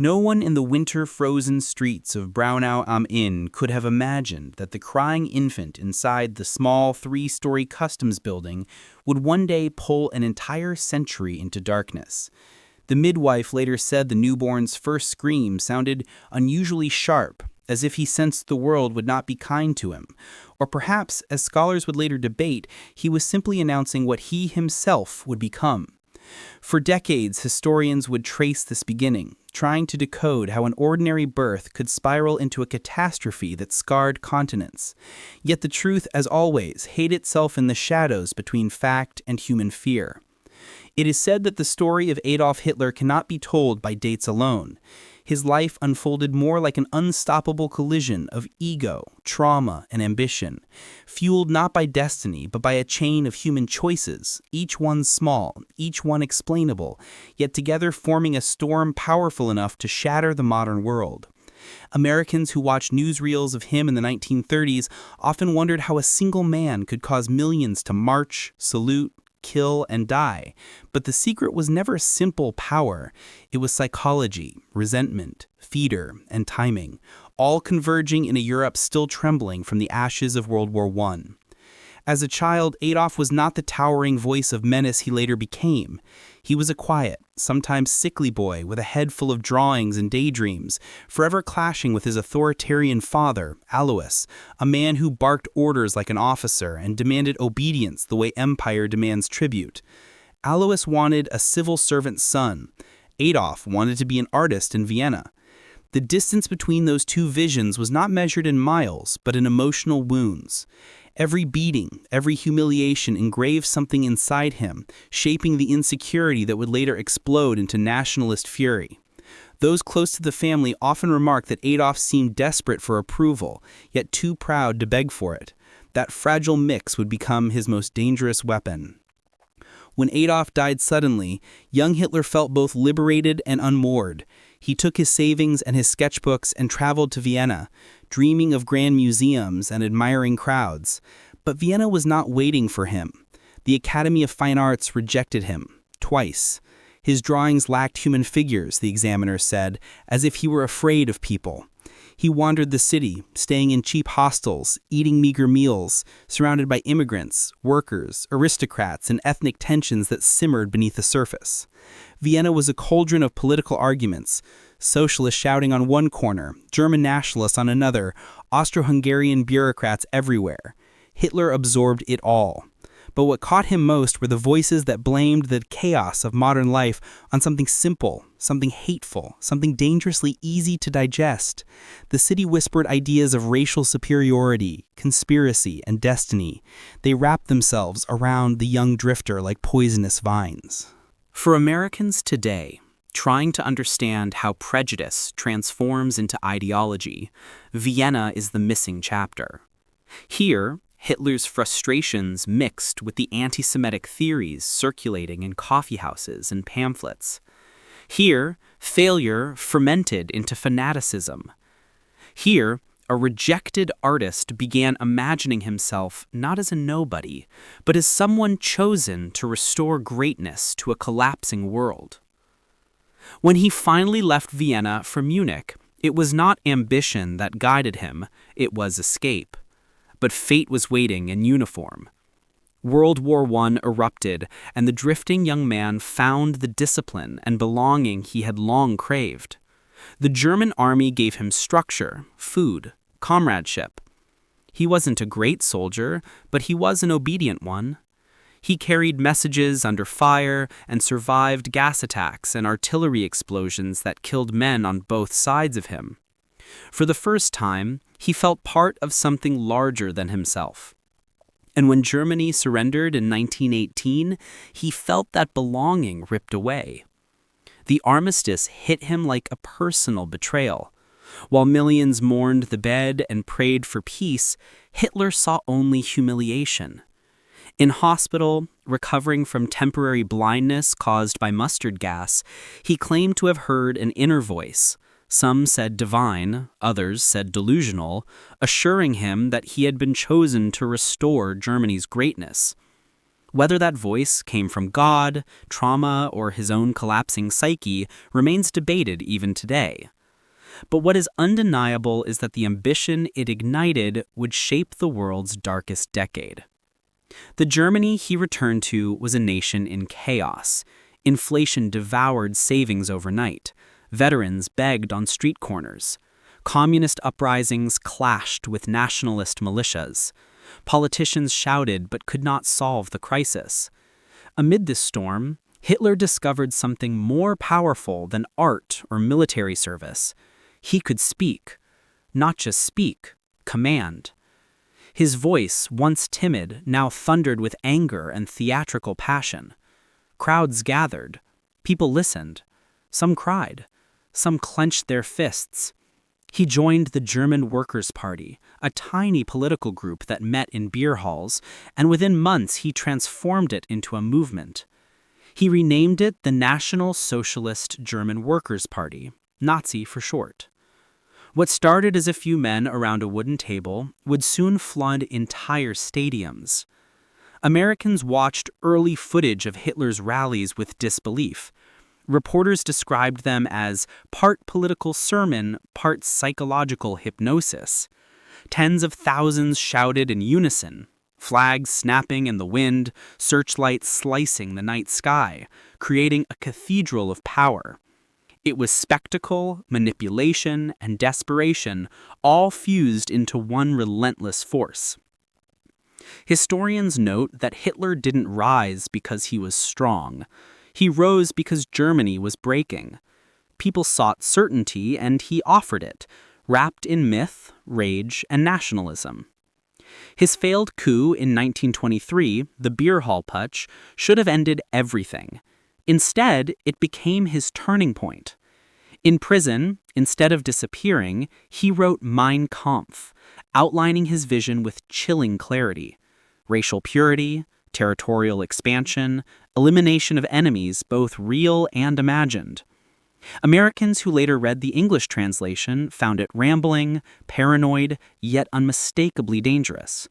No one in the winter-frozen streets of Braunau am Inn could have imagined that the crying infant inside the small three-story customs building would one day pull an entire century into darkness. The midwife later said the newborn's first scream sounded unusually sharp, as if he sensed the world would not be kind to him. Or perhaps, as scholars would later debate, he was simply announcing what he himself would become. For decades, historians would trace this beginning, trying to decode how an ordinary birth could spiral into a catastrophe that scarred continents. Yet the truth, as always, hid itself in the shadows between fact and human fear. It is said that the story of Adolf Hitler cannot be told by dates alone. His life unfolded more like an unstoppable collision of ego, trauma, and ambition, fueled not by destiny but by a chain of human choices, each one small, each one explainable, yet together forming a storm powerful enough to shatter the modern world. Americans who watched newsreels of him in the 1930s often wondered how a single man could cause millions to march, salute, kill, and die. But the secret was never simple power. It was psychology, resentment, fear, and timing, all converging in a Europe still trembling from the ashes of World War I. As a child, Adolf was not the towering voice of menace he later became. He was a quiet, sometimes sickly boy with a head full of drawings and daydreams, forever clashing with his authoritarian father, Alois, a man who barked orders like an officer and demanded obedience the way empire demands tribute. Alois wanted a civil servant's son. Adolf wanted to be an artist in Vienna. The distance between those two visions was not measured in miles, but in emotional wounds. Every beating, every humiliation engraved something inside him, shaping the insecurity that would later explode into nationalist fury. Those close to the family often remark that Adolf seemed desperate for approval, yet too proud to beg for it. That fragile mix would become his most dangerous weapon. When Adolf died suddenly, young Hitler felt both liberated and unmoored. He took his savings and his sketchbooks and traveled to Vienna, dreaming of grand museums and admiring crowds. But Vienna was not waiting for him. The Academy of Fine Arts rejected him, twice. His drawings lacked human figures, the examiners said, as if he were afraid of people. He wandered the city, staying in cheap hostels, eating meager meals, surrounded by immigrants, workers, aristocrats, and ethnic tensions that simmered beneath the surface. Vienna was a cauldron of political arguments, socialists shouting on one corner, German nationalists on another, Austro-Hungarian bureaucrats everywhere. Hitler absorbed it all. But what caught him most were the voices that blamed the chaos of modern life on something simple, something hateful, something dangerously easy to digest. The city whispered ideas of racial superiority, conspiracy, and destiny. They wrapped themselves around the young drifter like poisonous vines. For Americans today, trying to understand how prejudice transforms into ideology, Vienna is the missing chapter. Here, Hitler's frustrations mixed with the anti-Semitic theories circulating in coffeehouses and pamphlets. Here, failure fermented into fanaticism. Here, a rejected artist began imagining himself not as a nobody, but as someone chosen to restore greatness to a collapsing world. When he finally left Vienna for Munich, it was not ambition that guided him, it was escape. But fate was waiting in uniform. World War I erupted, and the drifting young man found the discipline and belonging he had long craved. The German army gave him structure, food, comradeship. He wasn't a great soldier, but he was an obedient one. He carried messages under fire and survived gas attacks and artillery explosions that killed men on both sides of him. For the first time, he felt part of something larger than himself. And when Germany surrendered in 1918, he felt that belonging ripped away. The armistice hit him like a personal betrayal. While millions mourned the dead and prayed for peace, Hitler saw only humiliation. In hospital, recovering from temporary blindness caused by mustard gas, he claimed to have heard an inner voice. Some said divine, others said delusional, assuring him that he had been chosen to restore Germany's greatness. Whether that voice came from God, trauma, or his own collapsing psyche remains debated even today. But what is undeniable is that the ambition it ignited would shape the world's darkest decade. The Germany he returned to was a nation in chaos. Inflation devoured savings overnight. Veterans begged on street corners. Communist uprisings clashed with nationalist militias. Politicians shouted but could not solve the crisis. Amid this storm, Hitler discovered something more powerful than art or military service. He could speak. Not just speak, command. His voice, once timid, now thundered with anger and theatrical passion. Crowds gathered. People listened. Some cried. Some clenched their fists. He joined the German Workers' Party, a tiny political group that met in beer halls, and within months he transformed it into a movement. He renamed it the National Socialist German Workers' Party, Nazi for short. What started as a few men around a wooden table would soon flood entire stadiums. Americans watched early footage of Hitler's rallies with disbelief. Reporters described them as part political sermon, part psychological hypnosis. Tens of thousands shouted in unison, flags snapping in the wind, searchlights slicing the night sky, creating a cathedral of power. It was spectacle, manipulation, and desperation, all fused into one relentless force. Historians note that Hitler didn't rise because he was strong. He rose because Germany was breaking. People sought certainty, and he offered it, wrapped in myth, rage, and nationalism. His failed coup in 1923, the beer hall putsch, should have ended everything. Instead, it became his turning point. In prison, instead of disappearing, he wrote Mein Kampf, outlining his vision with chilling clarity. Racial purity, territorial expansion, elimination of enemies, both real and imagined. Americans who later read the English translation found it rambling, paranoid, yet unmistakably dangerous.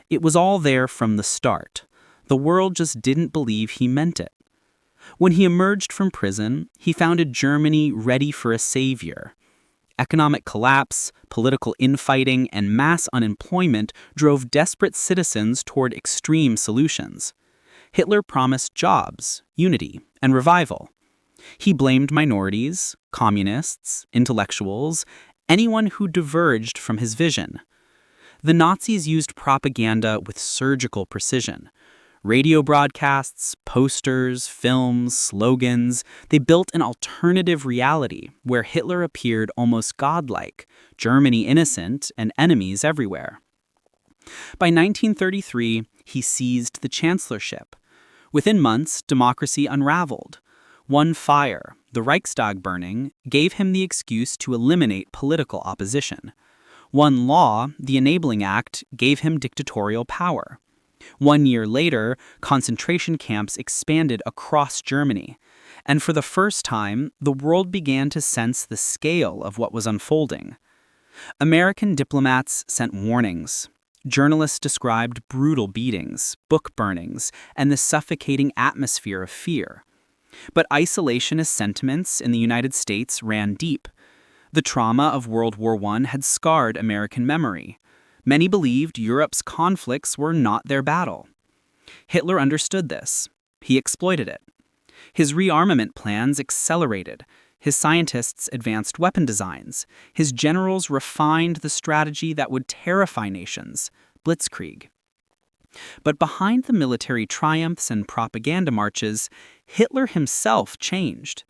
It was all there from the start. The world just didn't believe he meant it. When he emerged from prison, he founded Germany ready for a savior. Economic collapse, political infighting, and mass unemployment drove desperate citizens toward extreme solutions. Hitler promised jobs, unity, and revival. He blamed minorities, communists, intellectuals, anyone who diverged from his vision. The Nazis used propaganda with surgical precision. Radio broadcasts, posters, films, slogans, they built an alternative reality where Hitler appeared almost godlike, Germany innocent, and enemies everywhere. By 1933, he seized the chancellorship. Within months, democracy unraveled. One fire, the Reichstag burning, gave him the excuse to eliminate political opposition. One law, the Enabling Act, gave him dictatorial power. 1 year later, concentration camps expanded across Germany, and for the first time, the world began to sense the scale of what was unfolding. American diplomats sent warnings. Journalists described brutal beatings, book burnings, and the suffocating atmosphere of fear. But isolationist sentiments in the United States ran deep. The trauma of World War I had scarred American memory. Many believed Europe's conflicts were not their battle. Hitler understood this. He exploited it. His rearmament plans accelerated. His scientists advanced weapon designs. His generals refined the strategy that would terrify nations, blitzkrieg. But behind the military triumphs and propaganda marches, Hitler himself changed.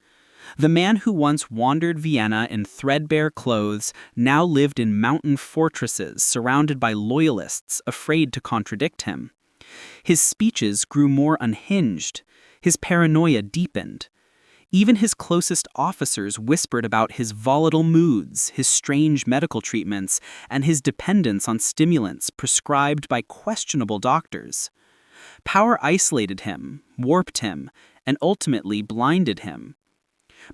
The man who once wandered Vienna in threadbare clothes now lived in mountain fortresses surrounded by loyalists afraid to contradict him. His speeches grew more unhinged. His paranoia deepened. Even his closest officers whispered about his volatile moods, his strange medical treatments, and his dependence on stimulants prescribed by questionable doctors. Power isolated him, warped him, and ultimately blinded him.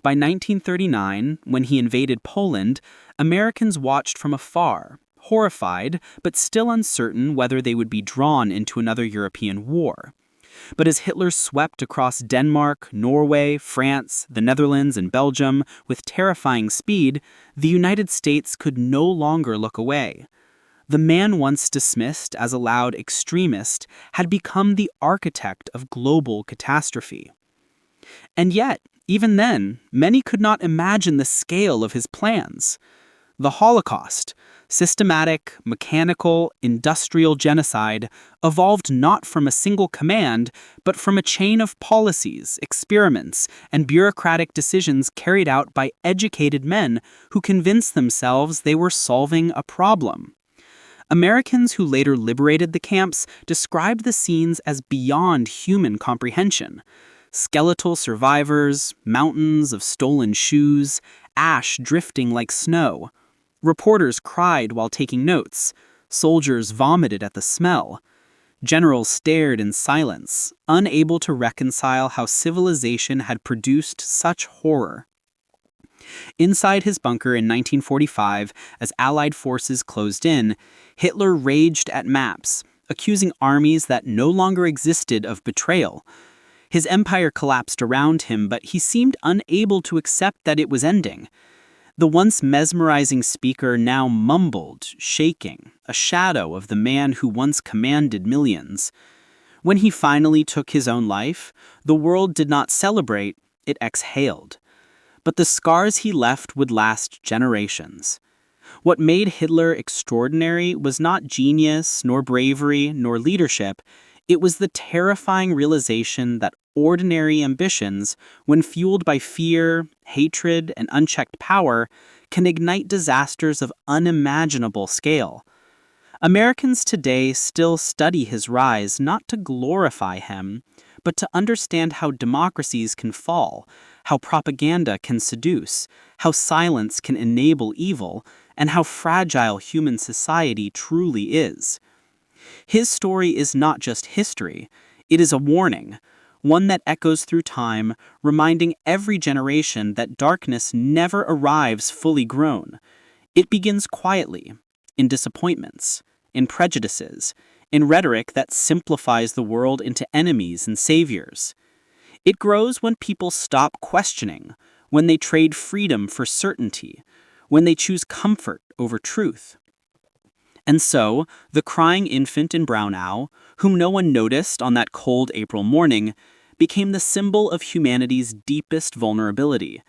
By 1939, when he invaded Poland, Americans watched from afar, horrified, but still uncertain whether they would be drawn into another European war. But as Hitler swept across Denmark, Norway, France, the Netherlands, and Belgium with terrifying speed, the United States could no longer look away. The man once dismissed as a loud extremist had become the architect of global catastrophe. And yet, even then, many could not imagine the scale of his plans. The Holocaust, systematic, mechanical, industrial genocide, evolved not from a single command, but from a chain of policies, experiments, and bureaucratic decisions carried out by educated men who convinced themselves they were solving a problem. Americans who later liberated the camps described the scenes as beyond human comprehension. Skeletal survivors, mountains of stolen shoes, ash drifting like snow. Reporters cried while taking notes. Soldiers vomited at the smell. Generals stared in silence, unable to reconcile how civilization had produced such horror. Inside his bunker in 1945, as Allied forces closed in, Hitler raged at maps, accusing armies that no longer existed of betrayal. His empire collapsed around him, but he seemed unable to accept that it was ending. The once mesmerizing speaker now mumbled, shaking, a shadow of the man who once commanded millions. When he finally took his own life, the world did not celebrate, it exhaled. But the scars he left would last generations. What made Hitler extraordinary was not genius, nor bravery, nor leadership. It was the terrifying realization that ordinary ambitions, when fueled by fear, hatred, and unchecked power, can ignite disasters of unimaginable scale. Americans today still study his rise not to glorify him, but to understand how democracies can fall, how propaganda can seduce, how silence can enable evil, and how fragile human society truly is. His story is not just history, it is a warning, one that echoes through time, reminding every generation that darkness never arrives fully grown. It begins quietly, in disappointments, in prejudices, in rhetoric that simplifies the world into enemies and saviors. It grows when people stop questioning, when they trade freedom for certainty, when they choose comfort over truth. And so, the crying infant in Braunau, whom no one noticed on that cold April morning, became the symbol of humanity's deepest vulnerability,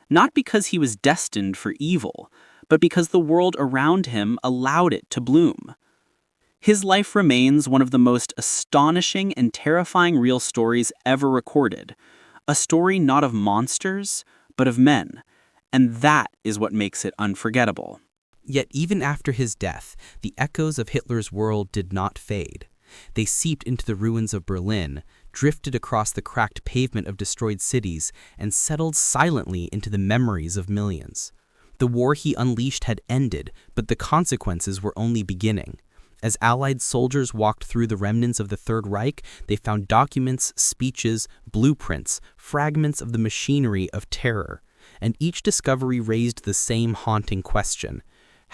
not because he was destined for evil, but because the world around him allowed it to bloom. His life remains one of the most astonishing and terrifying real stories ever recorded, a story not of monsters, but of men, and that is what makes it unforgettable. Yet even after his death, the echoes of Hitler's world did not fade. They seeped into the ruins of Berlin, drifted across the cracked pavement of destroyed cities, and settled silently into the memories of millions. The war he unleashed had ended, but the consequences were only beginning. As Allied soldiers walked through the remnants of the Third Reich, they found documents, speeches, blueprints, fragments of the machinery of terror. And each discovery raised the same haunting question.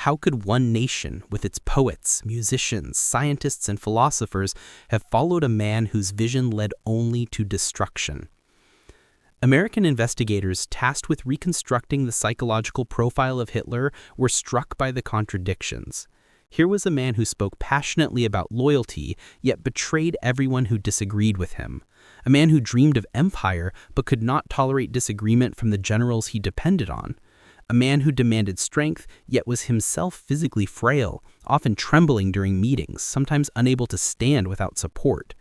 How could one nation, with its poets, musicians, scientists, and philosophers, have followed a man whose vision led only to destruction? American investigators tasked with reconstructing the psychological profile of Hitler were struck by the contradictions. Here was a man who spoke passionately about loyalty, yet betrayed everyone who disagreed with him. A man who dreamed of empire, but could not tolerate disagreement from the generals he depended on. A man who demanded strength, yet was himself physically frail, often trembling during meetings, sometimes unable to stand without support.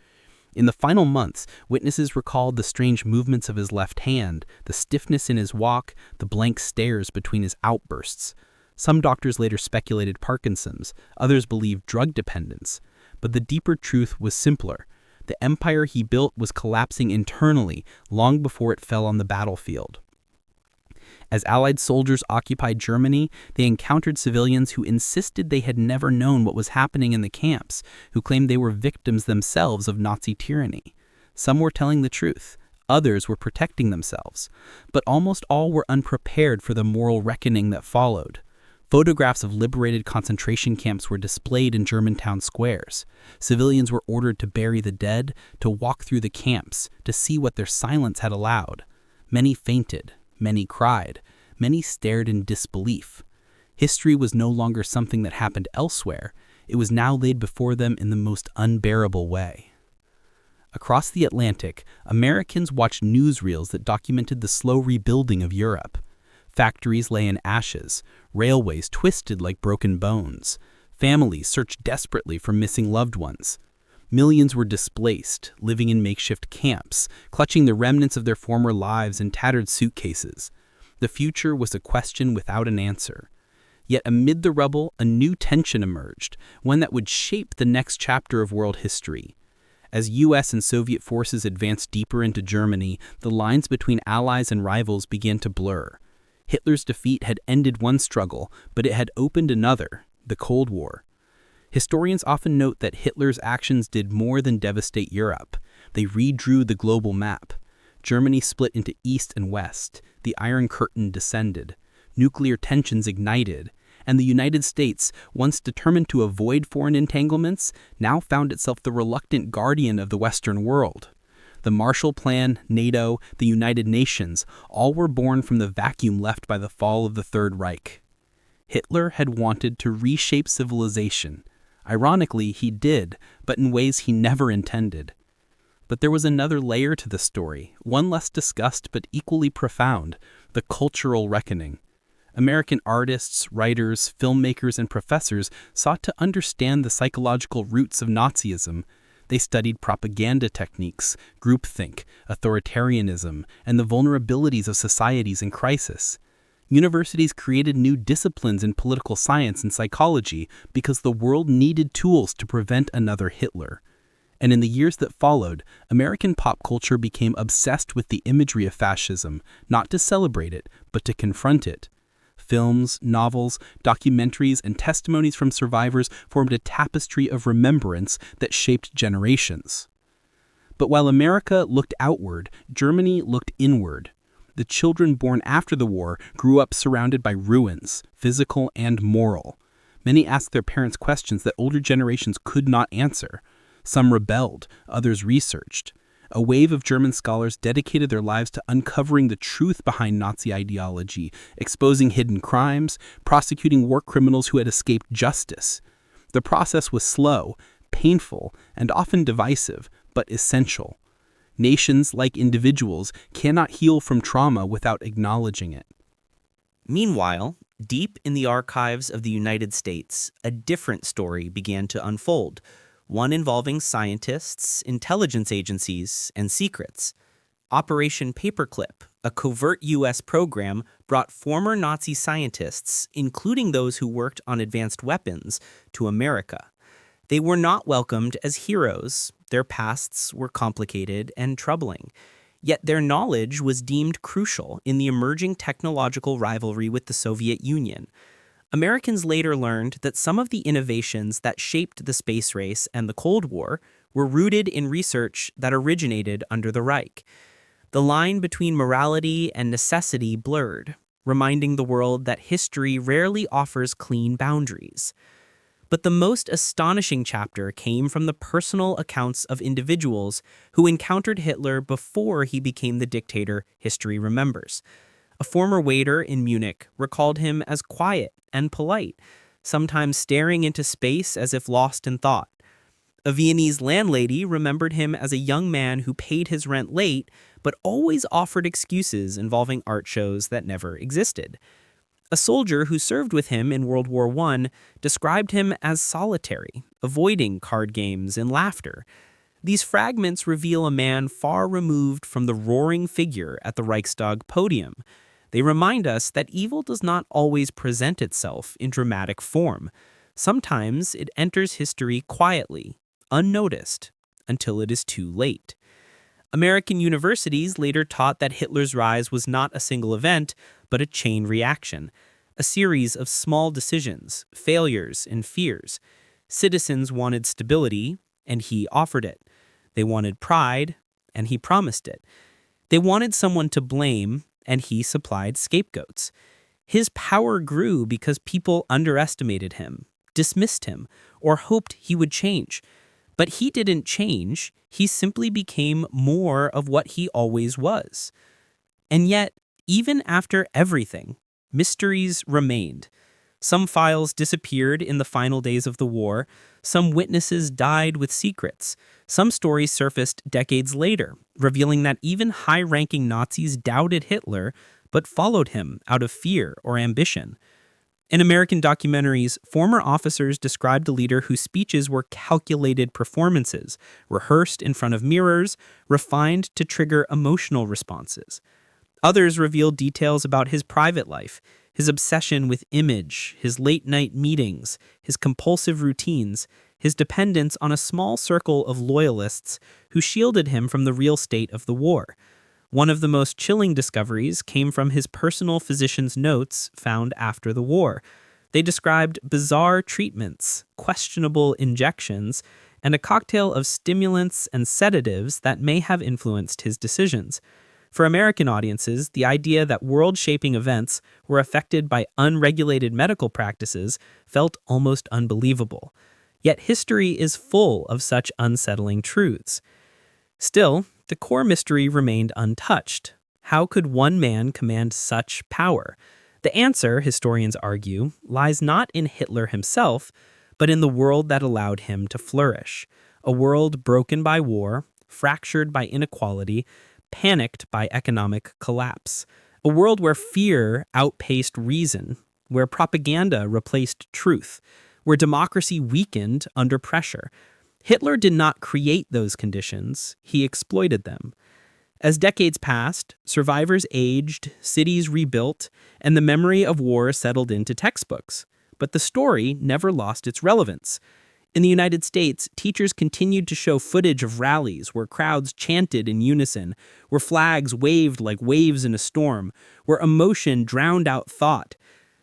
In the final months, witnesses recalled the strange movements of his left hand, the stiffness in his walk, the blank stares between his outbursts. Some doctors later speculated Parkinson's, others believed drug dependence. But the deeper truth was simpler. The empire he built was collapsing internally long before it fell on the battlefield. As Allied soldiers occupied Germany, they encountered civilians who insisted they had never known what was happening in the camps, who claimed they were victims themselves of Nazi tyranny. Some were telling the truth. Others were protecting themselves. But almost all were unprepared for the moral reckoning that followed. Photographs of liberated concentration camps were displayed in Germantown squares. Civilians were ordered to bury the dead, to walk through the camps, to see what their silence had allowed. Many fainted, many cried, many stared in disbelief. History was no longer something that happened elsewhere. It was now laid before them in the most unbearable way. Across the Atlantic, Americans watched newsreels that documented the slow rebuilding of Europe. Factories lay in ashes, railways twisted like broken bones. Families searched desperately for missing loved ones. Millions were displaced, living in makeshift camps, clutching the remnants of their former lives in tattered suitcases. The future was a question without an answer. Yet amid the rubble, a new tension emerged, one that would shape the next chapter of world history. As U.S. and Soviet forces advanced deeper into Germany, the lines between allies and rivals began to blur. Hitler's defeat had ended one struggle, but it had opened another, the Cold War. Historians often note that Hitler's actions did more than devastate Europe. They redrew the global map. Germany split into East and West, the Iron Curtain descended, nuclear tensions ignited, and the United States, once determined to avoid foreign entanglements, now found itself the reluctant guardian of the Western world. The Marshall Plan, NATO, the United Nations, all were born from the vacuum left by the fall of the Third Reich. Hitler had wanted to reshape civilization. Ironically, he did, but in ways he never intended. But there was another layer to the story, one less discussed but equally profound, the cultural reckoning. American artists, writers, filmmakers, and professors sought to understand the psychological roots of Nazism. They studied propaganda techniques, groupthink, authoritarianism, and the vulnerabilities of societies in crisis. Universities created new disciplines in political science and psychology because the world needed tools to prevent another Hitler. And in the years that followed, American pop culture became obsessed with the imagery of fascism, not to celebrate it, but to confront it. Films, novels, documentaries, and testimonies from survivors formed a tapestry of remembrance that shaped generations. But while America looked outward, Germany looked inward. The children born after the war grew up surrounded by ruins, physical and moral. Many asked their parents questions that older generations could not answer. Some rebelled, others researched. A wave of German scholars dedicated their lives to uncovering the truth behind Nazi ideology, exposing hidden crimes, prosecuting war criminals who had escaped justice. The process was slow, painful, and often divisive, but essential. Nations, like individuals, cannot heal from trauma without acknowledging it. Meanwhile, deep in the archives of the United States, a different story began to unfold. One involving scientists, intelligence agencies, and secrets. Operation Paperclip, a covert U.S. program, brought former Nazi scientists, including those who worked on advanced weapons, to America. They were not welcomed as heroes. Their pasts were complicated and troubling. Yet their knowledge was deemed crucial in the emerging technological rivalry with the Soviet Union. Americans later learned that some of the innovations that shaped the space race and the Cold War were rooted in research that originated under the Reich. The line between morality and necessity blurred, reminding the world that history rarely offers clean boundaries. But the most astonishing chapter came from the personal accounts of individuals who encountered Hitler before he became the dictator history remembers. A former waiter in Munich recalled him as quiet and polite, sometimes staring into space as if lost in thought. A Viennese landlady remembered him as a young man who paid his rent late, but always offered excuses involving art shows that never existed. A soldier who served with him in World War I described him as solitary, avoiding card games and laughter. These fragments reveal a man far removed from the roaring figure at the Reichstag podium. They remind us that evil does not always present itself in dramatic form. Sometimes it enters history quietly, unnoticed, until it is too late. American universities later taught that Hitler's rise was not a single event, but a chain reaction, a series of small decisions, failures, and fears. Citizens wanted stability, and he offered it. They wanted pride, and he promised it. They wanted someone to blame, and he supplied scapegoats. His power grew because people underestimated him, dismissed him, or hoped he would change. But he didn't change, he simply became more of what he always was. And yet, even after everything, mysteries remained. Some files disappeared in the final days of the war, some witnesses died with secrets, some stories surfaced decades later, revealing that even high-ranking Nazis doubted Hitler but followed him out of fear or ambition. In American documentaries, former officers described a leader whose speeches were calculated performances, rehearsed in front of mirrors, refined to trigger emotional responses. Others revealed details about his private life, his obsession with image, his late-night meetings, his compulsive routines, his dependence on a small circle of loyalists who shielded him from the real state of the war. One of the most chilling discoveries came from his personal physician's notes found after the war. They described bizarre treatments, questionable injections, and a cocktail of stimulants and sedatives that may have influenced his decisions. For American audiences, the idea that world-shaping events were affected by unregulated medical practices felt almost unbelievable. Yet history is full of such unsettling truths. Still, the core mystery remained untouched. How could one man command such power? The answer, historians argue, lies not in Hitler himself, but in the world that allowed him to flourish. A world broken by war, fractured by inequality, panicked by economic collapse. A world where fear outpaced reason, where propaganda replaced truth, where democracy weakened under pressure. Hitler did not create those conditions, he exploited them. As decades passed, survivors aged, cities rebuilt, and the memory of war settled into textbooks. But the story never lost its relevance. In the United States, teachers continued to show footage of rallies where crowds chanted in unison, where flags waved like waves in a storm, where emotion drowned out thought.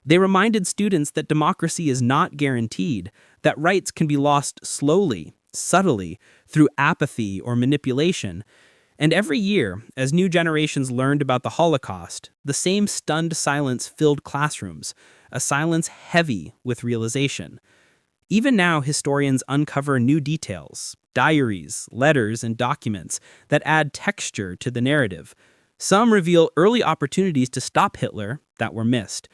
They reminded students that democracy is not guaranteed, that rights can be lost slowly, subtly, through apathy or manipulation. And every year, as new generations learned about the Holocaust, the same stunned silence filled classrooms, a silence heavy with realization. Even now, historians uncover new details, diaries, letters, and documents that add texture to the narrative. Some reveal early opportunities to stop Hitler that were missed.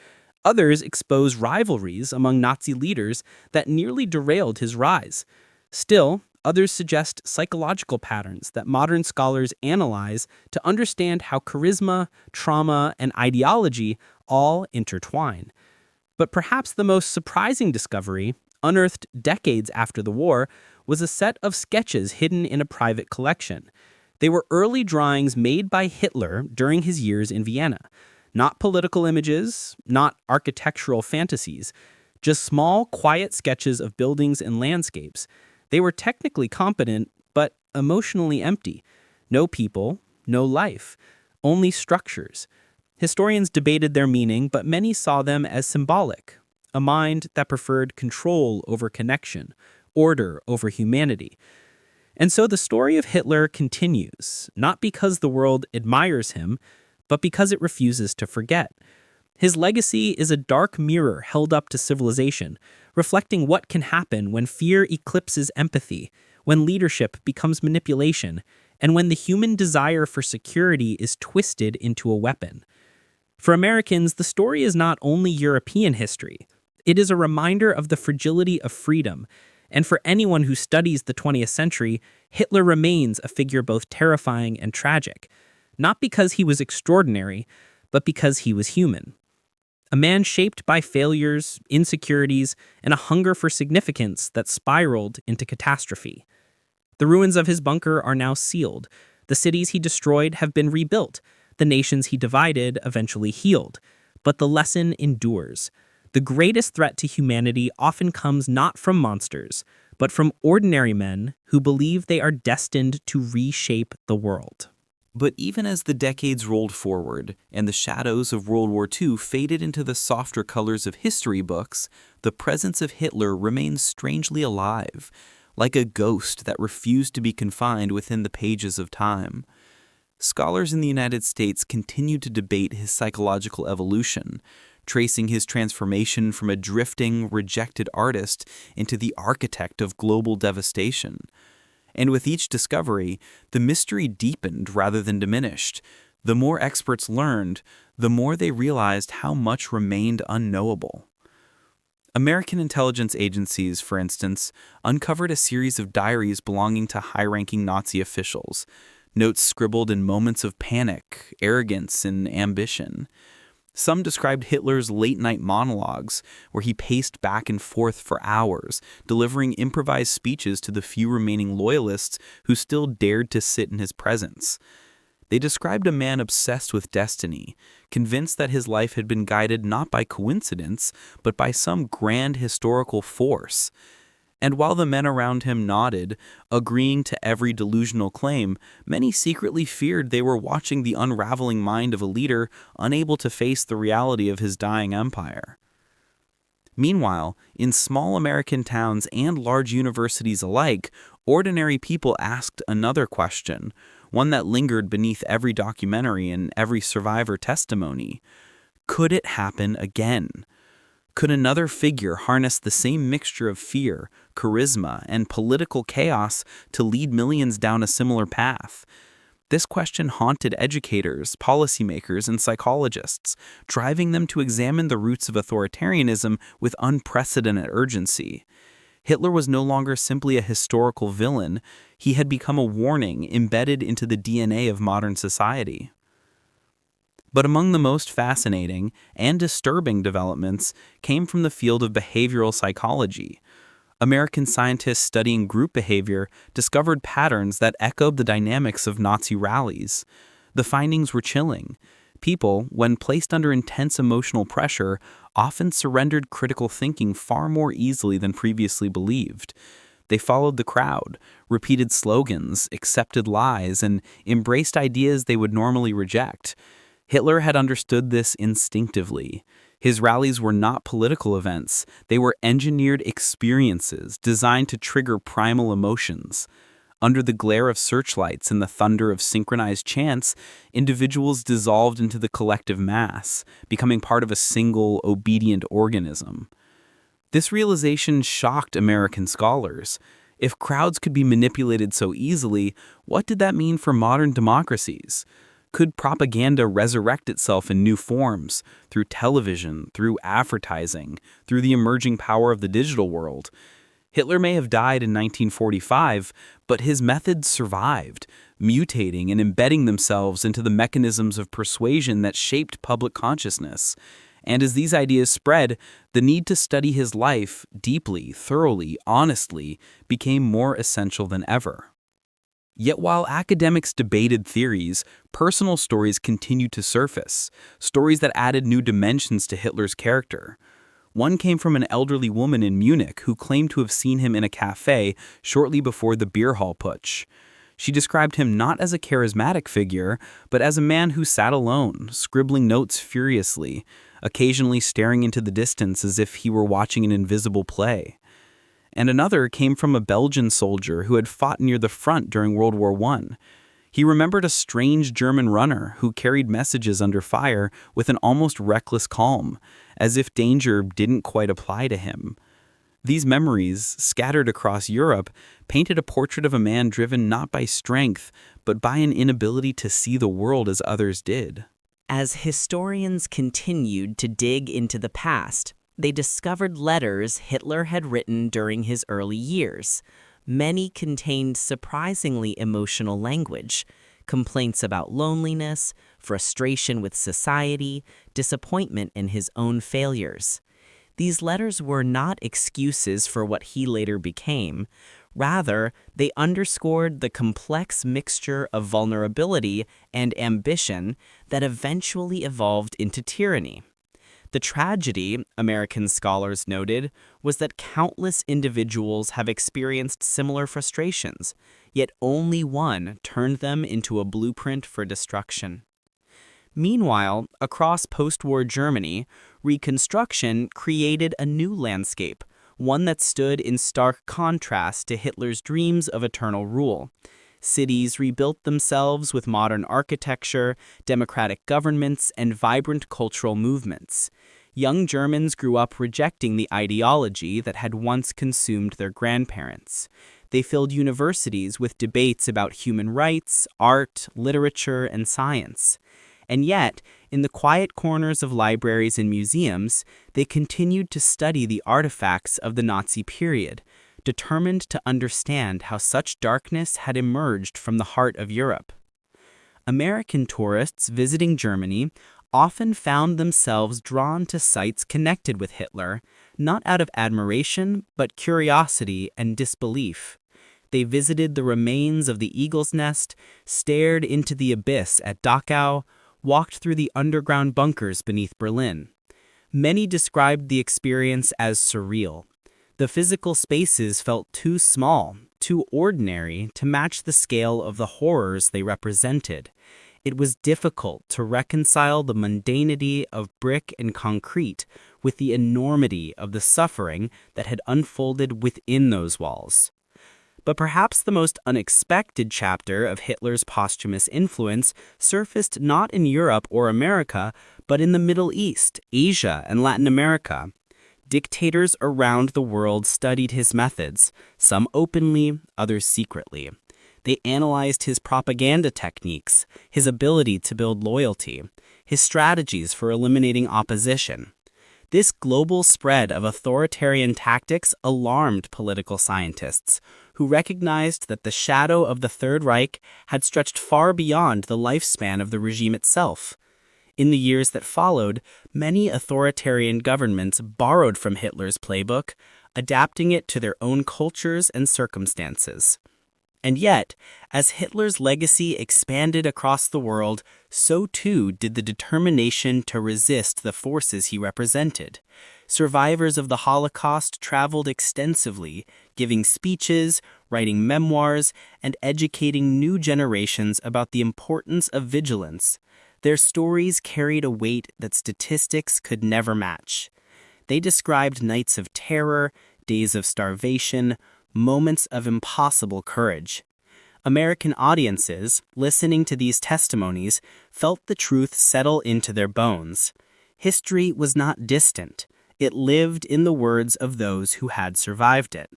Others expose rivalries among Nazi leaders that nearly derailed his rise. Still, others suggest psychological patterns that modern scholars analyze to understand how charisma, trauma, and ideology all intertwine. But perhaps the most surprising discovery, unearthed decades after the war, was a set of sketches hidden in a private collection. They were early drawings made by Hitler during his years in Vienna. Not political images, not architectural fantasies, just small, quiet sketches of buildings and landscapes. They were technically competent, but emotionally empty. No people, no life, only structures. Historians debated their meaning, but many saw them as symbolic. A mind that preferred control over connection, order over humanity. And so the story of Hitler continues, not because the world admires him, but because it refuses to forget. His legacy is a dark mirror held up to civilization, reflecting what can happen when fear eclipses empathy, when leadership becomes manipulation, and when the human desire for security is twisted into a weapon. For Americans, the story is not only European history. It is a reminder of the fragility of freedom, and for anyone who studies the 20th century, Hitler remains a figure both terrifying and tragic, not because he was extraordinary, but because he was human. A man shaped by failures, insecurities, and a hunger for significance that spiraled into catastrophe. The ruins of his bunker are now sealed. The cities he destroyed have been rebuilt. The nations he divided eventually healed. But the lesson endures. The greatest threat to humanity often comes not from monsters, but from ordinary men who believe they are destined to reshape the world. But even as the decades rolled forward and the shadows of World War II faded into the softer colors of history books, the presence of Hitler remains strangely alive, like a ghost that refused to be confined within the pages of time. Scholars in the United States continue to debate his psychological evolution, tracing his transformation from a drifting, rejected artist into the architect of global devastation. And with each discovery, the mystery deepened rather than diminished. The more experts learned, the more they realized how much remained unknowable. American intelligence agencies, for instance, uncovered a series of diaries belonging to high-ranking Nazi officials, notes scribbled in moments of panic, arrogance, and ambition. Some described Hitler's late-night monologues, where he paced back and forth for hours, delivering improvised speeches to the few remaining loyalists who still dared to sit in his presence. They described a man obsessed with destiny, convinced that his life had been guided not by coincidence, but by some grand historical force. And while the men around him nodded, agreeing to every delusional claim, many secretly feared they were watching the unraveling mind of a leader unable to face the reality of his dying empire. Meanwhile, in small American towns and large universities alike, ordinary people asked another question, one that lingered beneath every documentary and every survivor testimony. Could it happen again? Could another figure harness the same mixture of fear, charisma, and political chaos to lead millions down a similar path? This question haunted educators, policymakers, and psychologists, driving them to examine the roots of authoritarianism with unprecedented urgency. Hitler was no longer simply a historical villain, he had become a warning embedded into the DNA of modern society. But among the most fascinating and disturbing developments came from the field of behavioral psychology. American scientists studying group behavior discovered patterns that echoed the dynamics of Nazi rallies. The findings were chilling. People, when placed under intense emotional pressure, often surrendered critical thinking far more easily than previously believed. They followed the crowd, repeated slogans, accepted lies, and embraced ideas they would normally reject. Hitler had understood this instinctively. His rallies were not political events. They were engineered experiences designed to trigger primal emotions. Under the glare of searchlights and the thunder of synchronized chants, individuals dissolved into the collective mass, becoming part of a single, obedient organism. This realization shocked American scholars. If crowds could be manipulated so easily, what did that mean for modern democracies? Could propaganda resurrect itself in new forms, through television, through advertising, through the emerging power of the digital world? Hitler may have died in 1945, but his methods survived, mutating and embedding themselves into the mechanisms of persuasion that shaped public consciousness. And as these ideas spread, the need to study his life deeply, thoroughly, honestly became more essential than ever. Yet while academics debated theories, personal stories continued to surface, stories that added new dimensions to Hitler's character. One came from an elderly woman in Munich who claimed to have seen him in a cafe shortly before the beer hall putsch. She described him not as a charismatic figure, but as a man who sat alone, scribbling notes furiously, occasionally staring into the distance as if he were watching an invisible play. And another came from a Belgian soldier who had fought near the front during World War I. He remembered a strange German runner who carried messages under fire with an almost reckless calm, as if danger didn't quite apply to him. These memories, scattered across Europe, painted a portrait of a man driven not by strength, but by an inability to see the world as others did. As historians continued to dig into the past, they discovered letters Hitler had written during his early years. Many contained surprisingly emotional language, complaints about loneliness, frustration with society, disappointment in his own failures. These letters were not excuses for what he later became. Rather, they underscored the complex mixture of vulnerability and ambition that eventually evolved into tyranny. The tragedy, American scholars noted, was that countless individuals have experienced similar frustrations, yet only one turned them into a blueprint for destruction. Meanwhile, across post-war Germany, Reconstruction created a new landscape, one that stood in stark contrast to Hitler's dreams of eternal rule. Cities rebuilt themselves with modern architecture, democratic governments, and vibrant cultural movements. Young Germans grew up rejecting the ideology that had once consumed their grandparents. They filled universities with debates about human rights, art, literature, and science. And yet, in the quiet corners of libraries and museums, they continued to study the artifacts of the Nazi period, determined to understand how such darkness had emerged from the heart of Europe. American tourists visiting Germany often found themselves drawn to sites connected with Hitler, not out of admiration, but curiosity and disbelief. They visited the remains of the Eagle's Nest, stared into the abyss at Dachau, walked through the underground bunkers beneath Berlin. Many described the experience as surreal. The physical spaces felt too small, too ordinary to match the scale of the horrors they represented. It was difficult to reconcile the mundanity of brick and concrete with the enormity of the suffering that had unfolded within those walls. But perhaps the most unexpected chapter of Hitler's posthumous influence surfaced not in Europe or America, but in the Middle East, Asia, and Latin America. Dictators around the world studied his methods, some openly, others secretly. They analyzed his propaganda techniques, his ability to build loyalty, his strategies for eliminating opposition. This global spread of authoritarian tactics alarmed political scientists, who recognized that the shadow of the Third Reich had stretched far beyond the lifespan of the regime itself. In the years that followed, many authoritarian governments borrowed from Hitler's playbook, adapting it to their own cultures and circumstances. And yet, as Hitler's legacy expanded across the world, so too did the determination to resist the forces he represented. Survivors of the Holocaust traveled extensively, giving speeches, writing memoirs, and educating new generations about the importance of vigilance. Their stories carried a weight that statistics could never match. They described nights of terror, days of starvation, moments of impossible courage. American audiences, listening to these testimonies, felt the truth settle into their bones. History was not distant. It lived in the words of those who had survived it.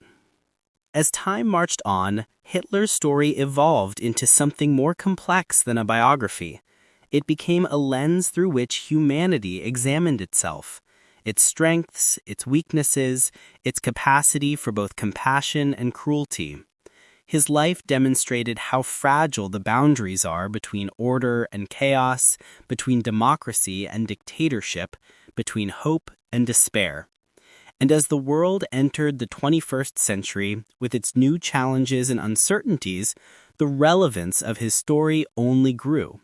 As time marched on, Hitler's story evolved into something more complex than a biography. It became a lens through which humanity examined itself. Its strengths, its weaknesses, its capacity for both compassion and cruelty. His life demonstrated how fragile the boundaries are between order and chaos, between democracy and dictatorship, between hope and despair. And as the world entered the 21st century with its new challenges and uncertainties, the relevance of his story only grew.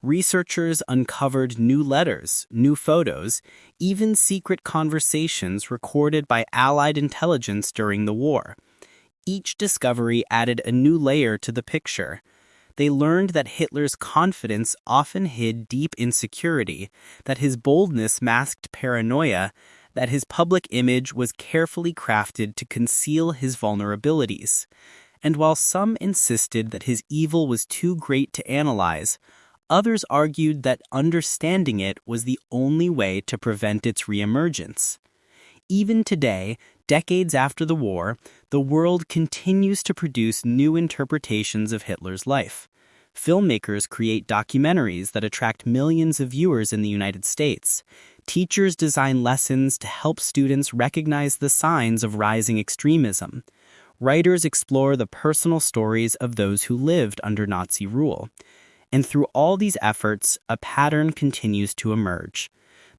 Researchers uncovered new letters, new photos, even secret conversations recorded by Allied intelligence during the war. Each discovery added a new layer to the picture. They learned that Hitler's confidence often hid deep insecurity, that his boldness masked paranoia, that his public image was carefully crafted to conceal his vulnerabilities. And while some insisted that his evil was too great to analyze, others argued that understanding it was the only way to prevent its reemergence. Even today, decades after the war, the world continues to produce new interpretations of Hitler's life. Filmmakers create documentaries that attract millions of viewers in the United States. Teachers design lessons to help students recognize the signs of rising extremism. Writers explore the personal stories of those who lived under Nazi rule. And through all these efforts, a pattern continues to emerge.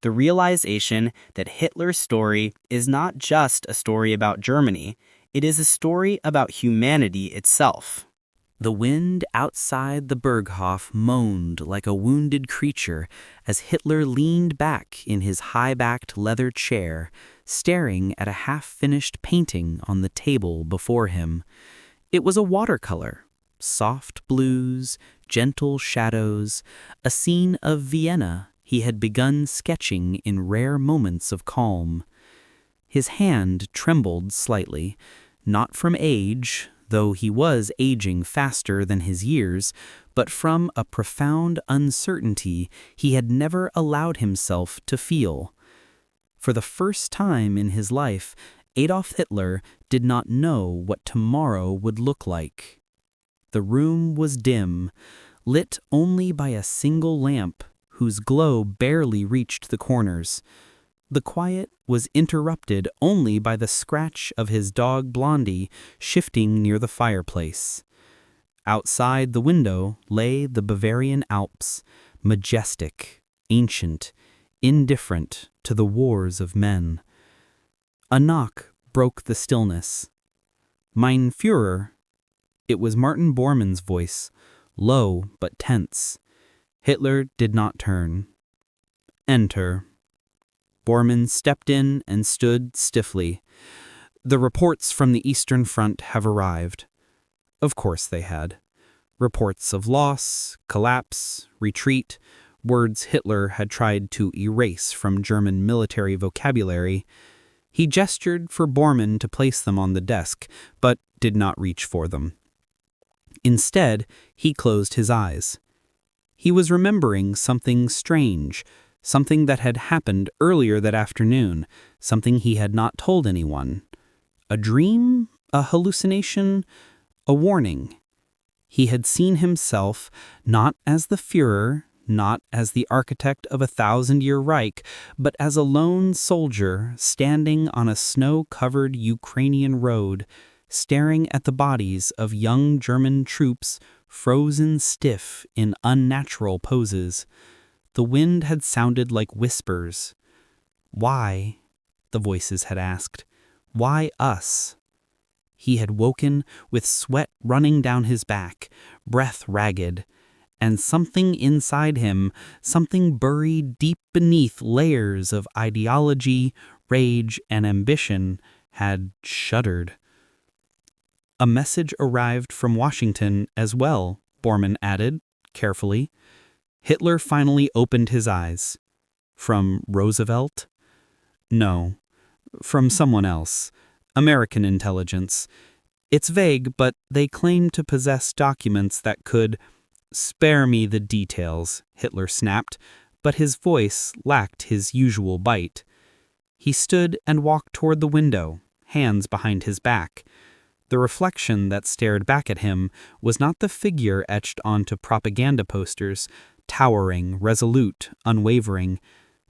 The realization that Hitler's story is not just a story about Germany, it is a story about humanity itself. The wind outside the Berghof moaned like a wounded creature as Hitler leaned back in his high-backed leather chair, staring at a half-finished painting on the table before him. It was a watercolor. Soft blues, gentle shadows, a scene of Vienna he had begun sketching in rare moments of calm. His hand trembled slightly, not from age, though he was aging faster than his years, but from a profound uncertainty he had never allowed himself to feel. For the first time in his life, Adolf Hitler did not know what tomorrow would look like. The room was dim, lit only by a single lamp whose glow barely reached the corners. The quiet was interrupted only by the scratch of his dog Blondie shifting near the fireplace. Outside the window lay the Bavarian Alps, majestic, ancient, indifferent to the wars of men. A knock broke the stillness. Mein Führer. It was Martin Bormann's voice, low but tense. Hitler did not turn. Enter. Bormann stepped in and stood stiffly. The reports from the Eastern Front have arrived. Of course they had. Reports of loss, collapse, retreat, words Hitler had tried to erase from German military vocabulary. He gestured for Bormann to place them on the desk, but did not reach for them. Instead, he closed his eyes. He was remembering something strange, something that had happened earlier that afternoon, something he had not told anyone. A dream? A hallucination? A warning. He had seen himself not as the Führer, not as the architect of a 1,000-year Reich, but as a lone soldier standing on a snow-covered Ukrainian road, staring at the bodies of young German troops frozen stiff in unnatural poses. The wind had sounded like whispers. Why? The voices had asked. Why us? He had woken with sweat running down his back, breath ragged, and something inside him, something buried deep beneath layers of ideology, rage, and ambition, had shuddered. A message arrived from Washington as well, Bormann added, carefully. Hitler finally opened his eyes. From Roosevelt? No. From someone else. American intelligence. It's vague, but they claim to possess documents that could— Spare me the details, Hitler snapped, but his voice lacked his usual bite. He stood and walked toward the window, hands behind his back. The reflection that stared back at him was not the figure etched onto propaganda posters, towering, resolute, unwavering.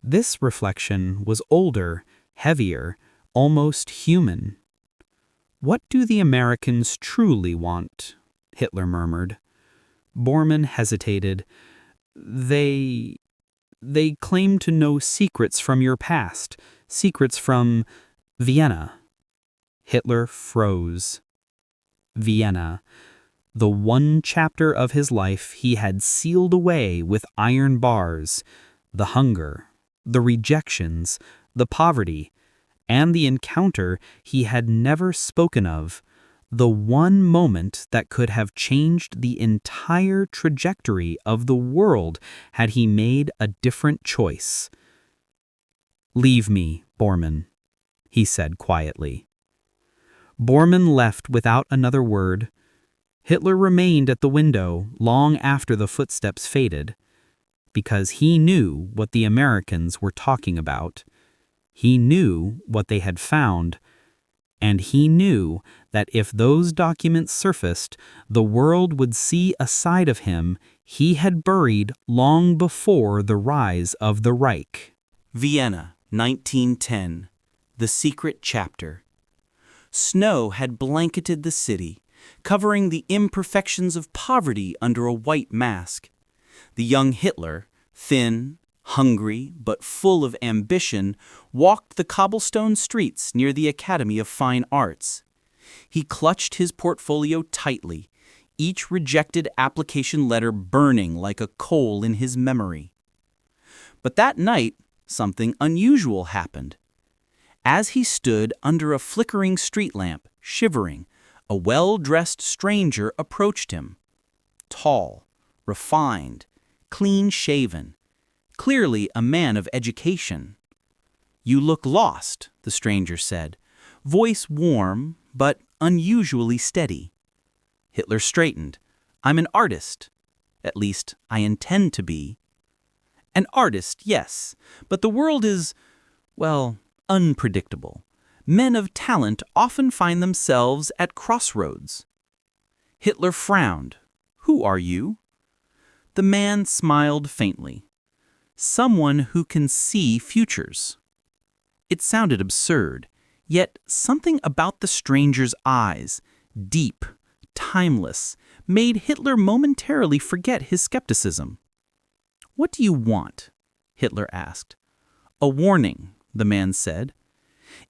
This reflection was older, heavier, almost human. What do the Americans truly want? Hitler murmured. Bormann hesitated. They claim to know secrets from your past, secrets from Vienna. Hitler froze. Vienna. The one chapter of his life he had sealed away with iron bars. The hunger, the rejections, the poverty, and the encounter he had never spoken of. The one moment that could have changed the entire trajectory of the world had he made a different choice. Leave me, Bormann, he said quietly. Bormann left without another word. Hitler remained at the window long after the footsteps faded, because he knew what the Americans were talking about. He knew what they had found, and he knew that if those documents surfaced, the world would see a side of him he had buried long before the rise of the Reich. Vienna, 1910. The Secret Chapter. Snow had blanketed the city, covering the imperfections of poverty under a white mask. The young Hitler, thin, hungry, but full of ambition, walked the cobblestone streets near the Academy of Fine Arts. He clutched his portfolio tightly, each rejected application letter burning like a coal in his memory. But that night, something unusual happened. As he stood under a flickering street lamp, shivering, a well-dressed stranger approached him. Tall, refined, clean-shaven, clearly a man of education. "You look lost," the stranger said, voice warm but unusually steady. Hitler straightened. "I'm an artist. At least, I intend to be." "An artist, yes, but the world is, well, unpredictable. Men of talent often find themselves at crossroads. Hitler frowned. "Who are you?" The man smiled faintly. "Someone who can see futures." It sounded absurd, yet something about the stranger's eyes, deep, timeless, made Hitler momentarily forget his skepticism. "What do you want?" Hitler asked. "A warning," the man said.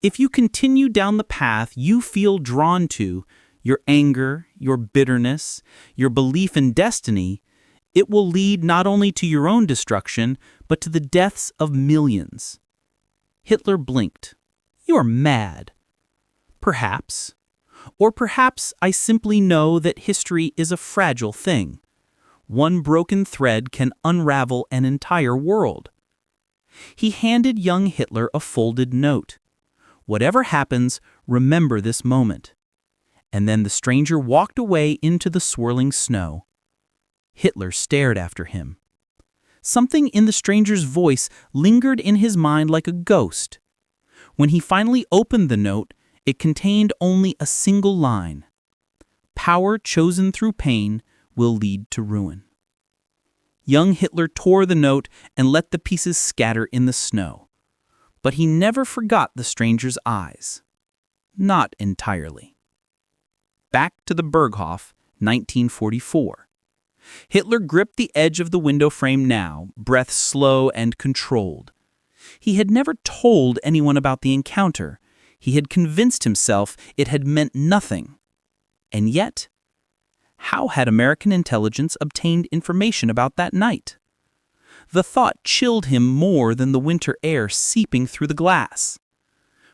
"If you continue down the path you feel drawn to, your anger, your bitterness, your belief in destiny, it will lead not only to your own destruction, but to the deaths of millions." Hitler blinked. "You are mad." "Perhaps. Or perhaps I simply know that history is a fragile thing. One broken thread can unravel an entire world." He handed young Hitler a folded note. "Whatever happens, remember this moment." And then the stranger walked away into the swirling snow. Hitler stared after him. Something in the stranger's voice lingered in his mind like a ghost. When he finally opened the note, it contained only a single line: "Power chosen through pain will lead to ruin." Young Hitler tore the note and let the pieces scatter in the snow. But he never forgot the stranger's eyes. Not entirely. Back to the Berghof, 1944. Hitler gripped the edge of the window frame now, breath slow and controlled. He had never told anyone about the encounter. He had convinced himself it had meant nothing. And yet, how had American intelligence obtained information about that night? The thought chilled him more than the winter air seeping through the glass.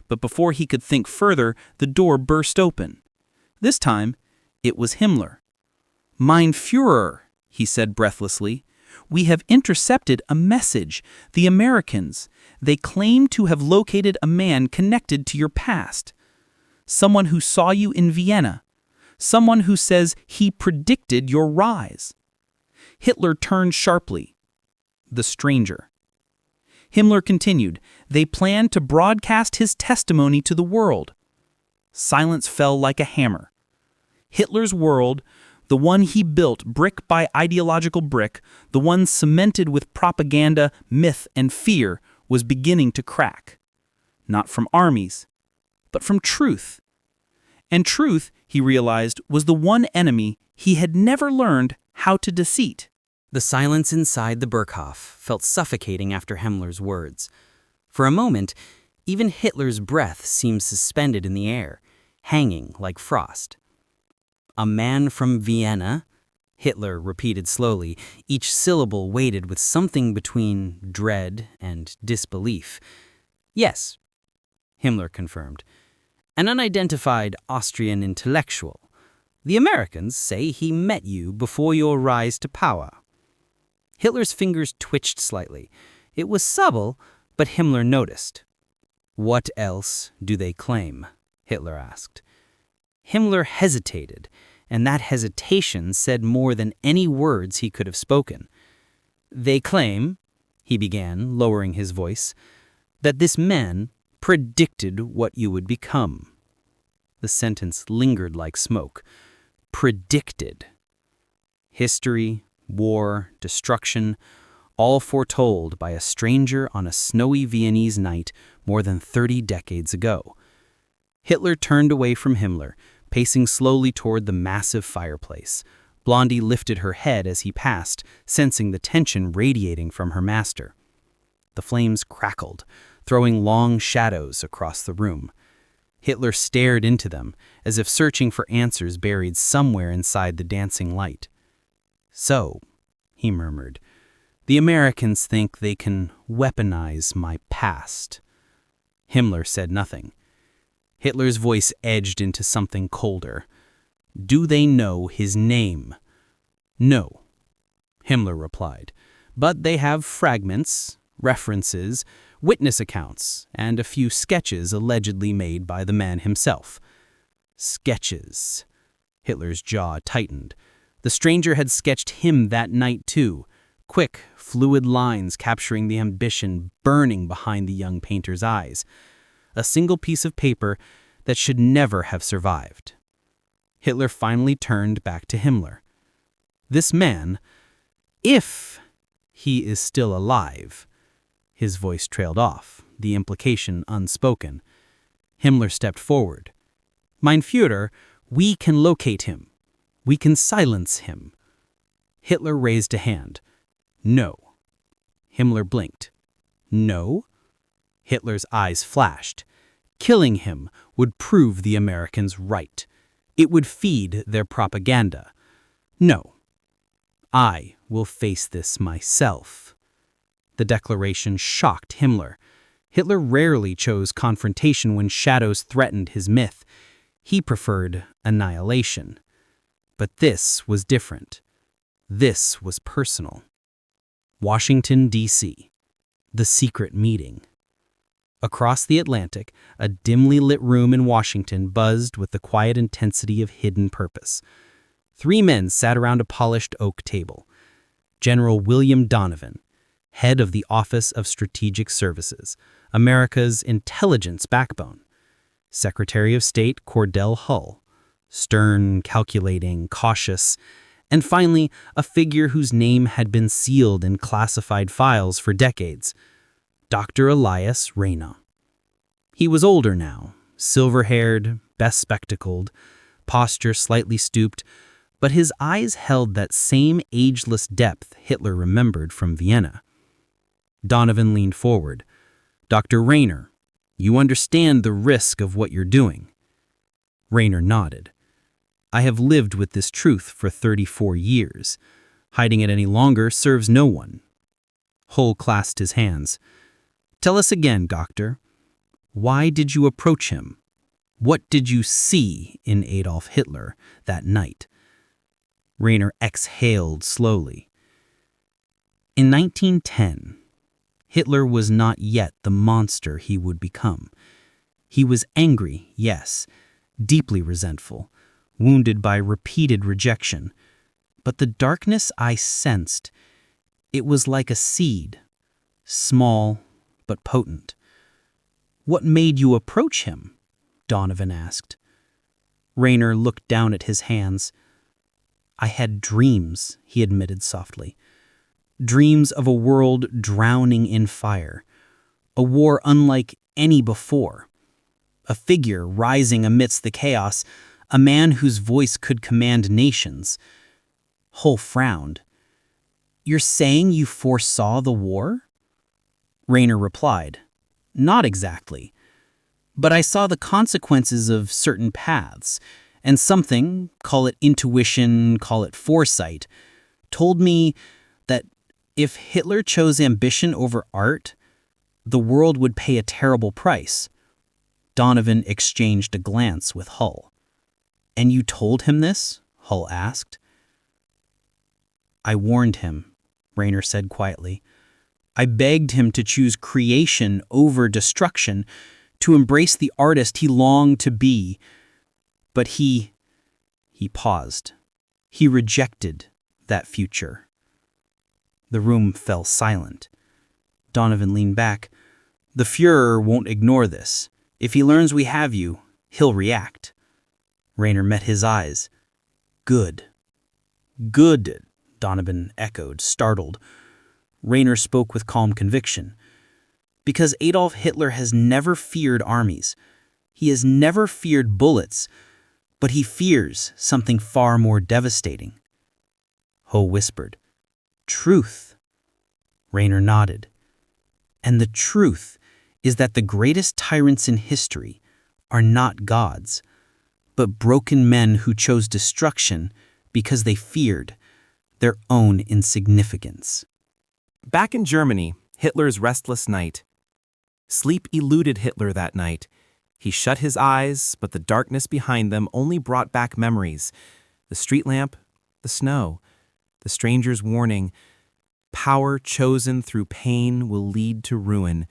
But before he could think further, the door burst open. This time, it was Himmler. "Mein Führer," he said breathlessly, "we have intercepted a message. The Americans, they claim to have located a man connected to your past. Someone who saw you in Vienna. Someone who says he predicted your rise." Hitler turned sharply. The stranger. Himmler continued, "They plan to broadcast his testimony to the world." Silence fell like a hammer. Hitler's world, the one he built brick by ideological brick, the one cemented with propaganda, myth, and fear, was beginning to crack. Not from armies, but from truth. And truth, he realized, was the one enemy he had never learned how to deceit. The silence inside the Berghof felt suffocating after Himmler's words. For a moment, even Hitler's breath seemed suspended in the air, hanging like frost. "A man from Vienna," Hitler repeated slowly, each syllable weighted with something between dread and disbelief. "Yes," Himmler confirmed. "An unidentified Austrian intellectual. The Americans say he met you before your rise to power." Hitler's fingers twitched slightly. It was subtle, but Himmler noticed. "What else do they claim?" Hitler asked. Himmler hesitated, and that hesitation said more than any words he could have spoken. "They claim," he began, lowering his voice, "that this man predicted what you would become." The sentence lingered like smoke. Predicted. History, war, destruction, all foretold by a stranger on a snowy Viennese night more than 30 decades ago. Hitler turned away from Himmler, pacing slowly toward the massive fireplace. Blondie lifted her head as he passed, sensing the tension radiating from her master. The flames crackled, throwing long shadows across the room. Hitler stared into them, as if searching for answers buried somewhere inside the dancing light. "So," he murmured, "the Americans think they can weaponize my past." Himmler said nothing. Hitler's voice edged into something colder. "Do they know his name?" "No," Himmler replied, "but they have fragments, references, witness accounts, and a few sketches allegedly made by the man himself." Sketches. Hitler's jaw tightened. The stranger had sketched him that night too, quick, fluid lines capturing the ambition burning behind the young painter's eyes. A single piece of paper that should never have survived. Hitler finally turned back to Himmler. This man, if he is still alive, his voice trailed off, the implication unspoken. Himmler stepped forward. Mein Führer, we can locate him. We can silence him. Hitler raised a hand. No. Himmler blinked. No? Hitler's eyes flashed. Killing him would prove the Americans right. It would feed their propaganda. No. I will face this myself. The declaration shocked Himmler. Hitler rarely chose confrontation when shadows threatened his myth. He preferred annihilation. But this was different. This was personal. Washington, D.C. The secret meeting. Across the Atlantic, a dimly lit room in Washington buzzed with the quiet intensity of hidden purpose. 3 men sat around a polished oak table. General William Donovan, head of the Office of Strategic Services, America's intelligence backbone. Secretary of State Cordell Hull, stern, calculating, cautious, and finally, a figure whose name had been sealed in classified files for decades, Dr. Elias Reyna. He was older now, silver-haired, bespectacled, posture slightly stooped, but his eyes held that same ageless depth Hitler remembered from Vienna. Donovan leaned forward. Dr. Rayner, you understand the risk of what you're doing. Rayner nodded. I have lived with this truth for 34 years. Hiding it any longer serves no one. Hull clasped his hands. Tell us again, Doctor. Why did you approach him? What did you see in Adolf Hitler that night? Rayner exhaled slowly. In 1910, Hitler was not yet the monster he would become. He was angry, yes, deeply resentful, wounded by repeated rejection. But the darkness I sensed, it was like a seed, small but potent. What made you approach him? Donovan asked. Rayner looked down at his hands. I had dreams, he admitted softly. Dreams of a world drowning in fire, a war unlike any before. A figure rising amidst the chaos, a man whose voice could command nations. Hull frowned. You're saying you foresaw the war? Rayner replied, Not exactly. But I saw the consequences of certain paths, and something, call it intuition, call it foresight, told me that if Hitler chose ambition over art, the world would pay a terrible price. Donovan exchanged a glance with Hull. And you told him this? Hull asked. I warned him, Rayner said quietly. I begged him to choose creation over destruction, to embrace the artist he longed to be. But he paused. He rejected that future. The room fell silent. Donovan leaned back. The Führer won't ignore this. If he learns we have you, he'll react. Rayner met his eyes. Good. Good, Donovan echoed, startled. Rayner spoke with calm conviction. Because Adolf Hitler has never feared armies. He has never feared bullets, but he fears something far more devastating. Hull whispered, Truth. Rayner nodded. And the truth is that the greatest tyrants in history are not gods, but broken men who chose destruction because they feared their own insignificance. Back in Germany, Hitler's restless night. Sleep eluded Hitler that night. He shut his eyes, but the darkness behind them only brought back memories. The street lamp, the snow, the stranger's warning. Power chosen through pain will lead to ruin.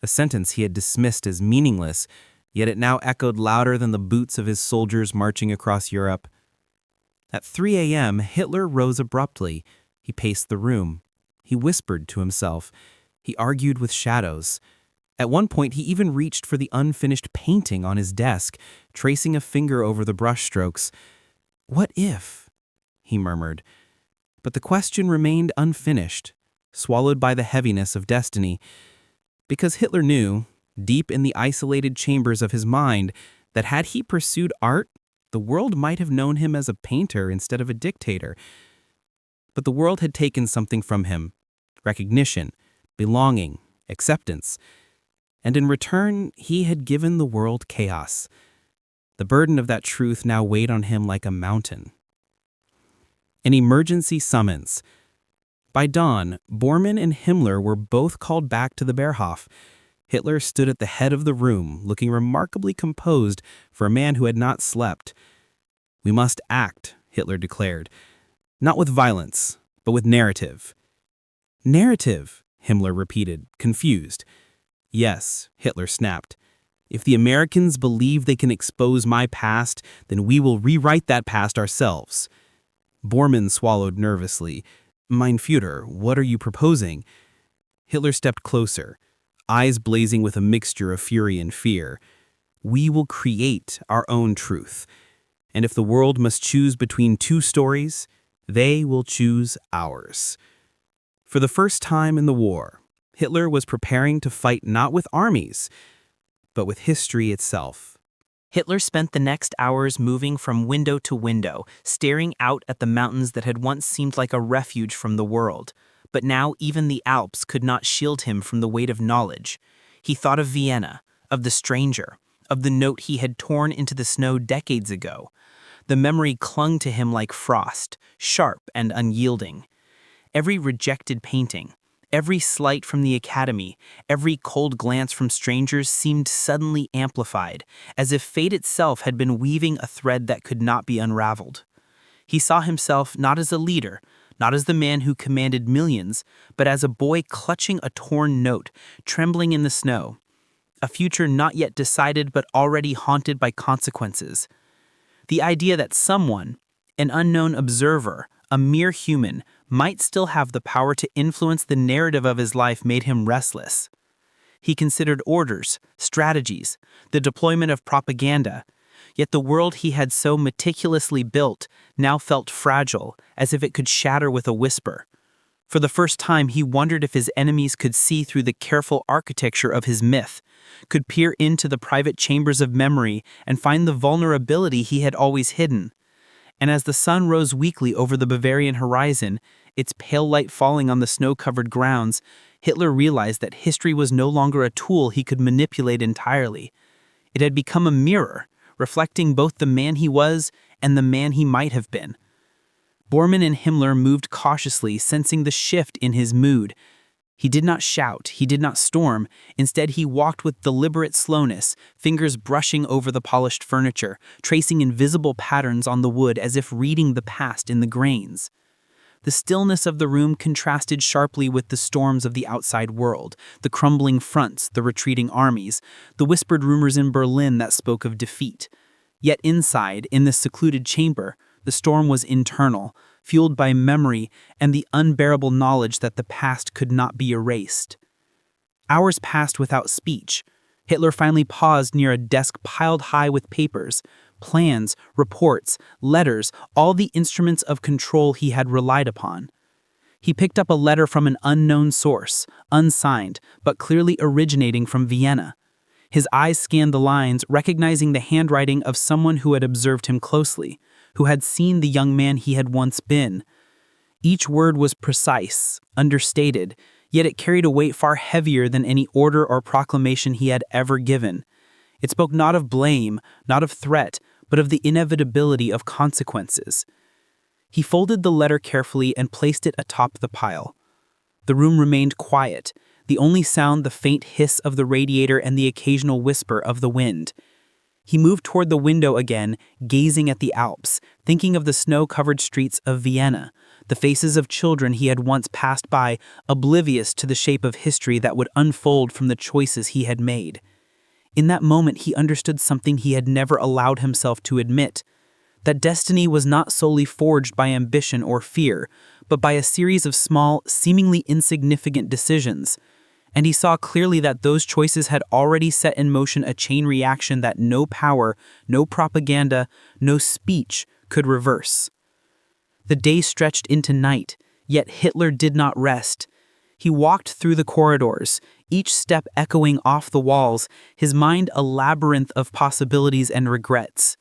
A sentence he had dismissed as meaningless, yet it now echoed louder than the boots of his soldiers marching across Europe. At 3 a.m., Hitler rose abruptly. He paced the room. He whispered to himself. He argued with shadows. At one point, he even reached for the unfinished painting on his desk, tracing a finger over the brushstrokes. What if? He murmured. But the question remained unfinished, swallowed by the heaviness of destiny. Because Hitler knew, deep in the isolated chambers of his mind, that had he pursued art, the world might have known him as a painter instead of a dictator. But the world had taken something from him: recognition, belonging, acceptance. And in return, he had given the world chaos. The burden of that truth now weighed on him like a mountain. An emergency summons. By dawn, Bormann and Himmler were both called back to the Baerhof. Hitler stood at the head of the room, looking remarkably composed for a man who had not slept. "We must act," Hitler declared. "Not with violence, but with narrative." "Narrative," Himmler repeated, confused. "Yes," Hitler snapped. "If the Americans believe they can expose my past, then we will rewrite that past ourselves." Bormann swallowed nervously. "Mein Führer, what are you proposing?" Hitler stepped closer, eyes blazing with a mixture of fury and fear. "We will create our own truth. And if the world must choose between two stories, they will choose ours." For the first time in the war, Hitler was preparing to fight not with armies, but with history itself. Hitler spent the next hours moving from window to window, staring out at the mountains that had once seemed like a refuge from the world. But now even the Alps could not shield him from the weight of knowledge. He thought of Vienna, of the stranger, of the note he had torn into the snow decades ago. The memory clung to him like frost, sharp and unyielding. Every rejected painting, every slight from the academy, every cold glance from strangers seemed suddenly amplified, as if fate itself had been weaving a thread that could not be unraveled. He saw himself not as a leader, not as the man who commanded millions, but as a boy clutching a torn note, trembling in the snow. A future not yet decided but already haunted by consequences. The idea that someone, an unknown observer, a mere human, might still have the power to influence the narrative of his life made him restless. He considered orders, strategies, the deployment of propaganda, yet the world he had so meticulously built now felt fragile, as if it could shatter with a whisper. For the first time, he wondered if his enemies could see through the careful architecture of his myth, could peer into the private chambers of memory and find the vulnerability he had always hidden. And as the sun rose weakly over the Bavarian horizon, its pale light falling on the snow-covered grounds, Hitler realized that history was no longer a tool he could manipulate entirely. It had become a mirror, reflecting both the man he was and the man he might have been. Bormann and Himmler moved cautiously, sensing the shift in his mood. He did not shout, he did not storm. Instead, he walked with deliberate slowness, fingers brushing over the polished furniture, tracing invisible patterns on the wood as if reading the past in the grains. The stillness of the room contrasted sharply with the storms of the outside world, the crumbling fronts, the retreating armies, the whispered rumors in Berlin that spoke of defeat. Yet inside, in this secluded chamber, the storm was internal, fueled by memory and the unbearable knowledge that the past could not be erased. Hours passed without speech. Hitler finally paused near a desk piled high with papers, plans, reports, letters, all the instruments of control he had relied upon. He picked up a letter from an unknown source, unsigned, but clearly originating from Vienna. His eyes scanned the lines, recognizing the handwriting of someone who had observed him closely, who had seen the young man he had once been. Each word was precise, understated, yet it carried a weight far heavier than any order or proclamation he had ever given. It spoke not of blame, not of threat, but of the inevitability of consequences. He folded the letter carefully and placed it atop the pile. The room remained quiet, the only sound the faint hiss of the radiator and the occasional whisper of the wind. He moved toward the window again, gazing at the Alps, thinking of the snow-covered streets of Vienna, the faces of children he had once passed by, oblivious to the shape of history that would unfold from the choices he had made. In that moment, he understood something he had never allowed himself to admit. that destiny was not solely forged by ambition or fear, but by a series of small, seemingly insignificant decisions. And he saw clearly that those choices had already set in motion a chain reaction that no power, no propaganda, no speech could reverse. The day stretched into night, yet Hitler did not rest. He walked through the corridors, each step echoing off the walls, his mind a labyrinth of possibilities and regrets.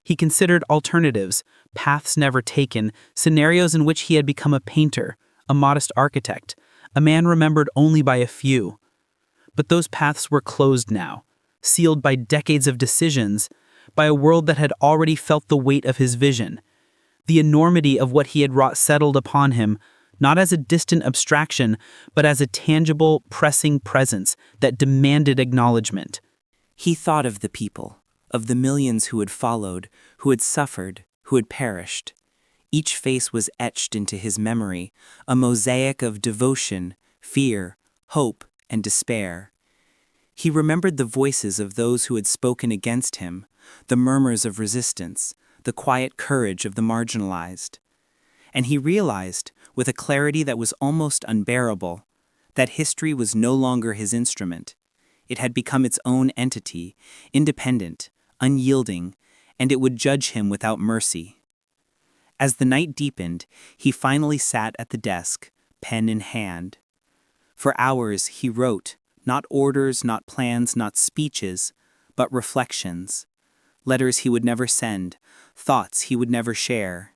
He considered alternatives, paths never taken, scenarios in which he had become a painter, a modest architect, a man remembered only by a few. But those paths were closed now, sealed by decades of decisions, by a world that had already felt the weight of his vision. The enormity of what he had wrought settled upon him, not as a distant abstraction, but as a tangible, pressing presence that demanded acknowledgement. He thought of the people, of the millions who had followed, who had suffered, who had perished. Each face was etched into his memory, a mosaic of devotion, fear, hope, and despair. He remembered the voices of those who had spoken against him, the murmurs of resistance, the quiet courage of the marginalized. And he realized, with a clarity that was almost unbearable, that history was no longer his instrument. It had become its own entity, independent, unyielding, and it would judge him without mercy. As the night deepened, he finally sat at the desk, pen in hand. For hours he wrote, not orders, not plans, not speeches, but reflections. Letters he would never send, thoughts he would never share.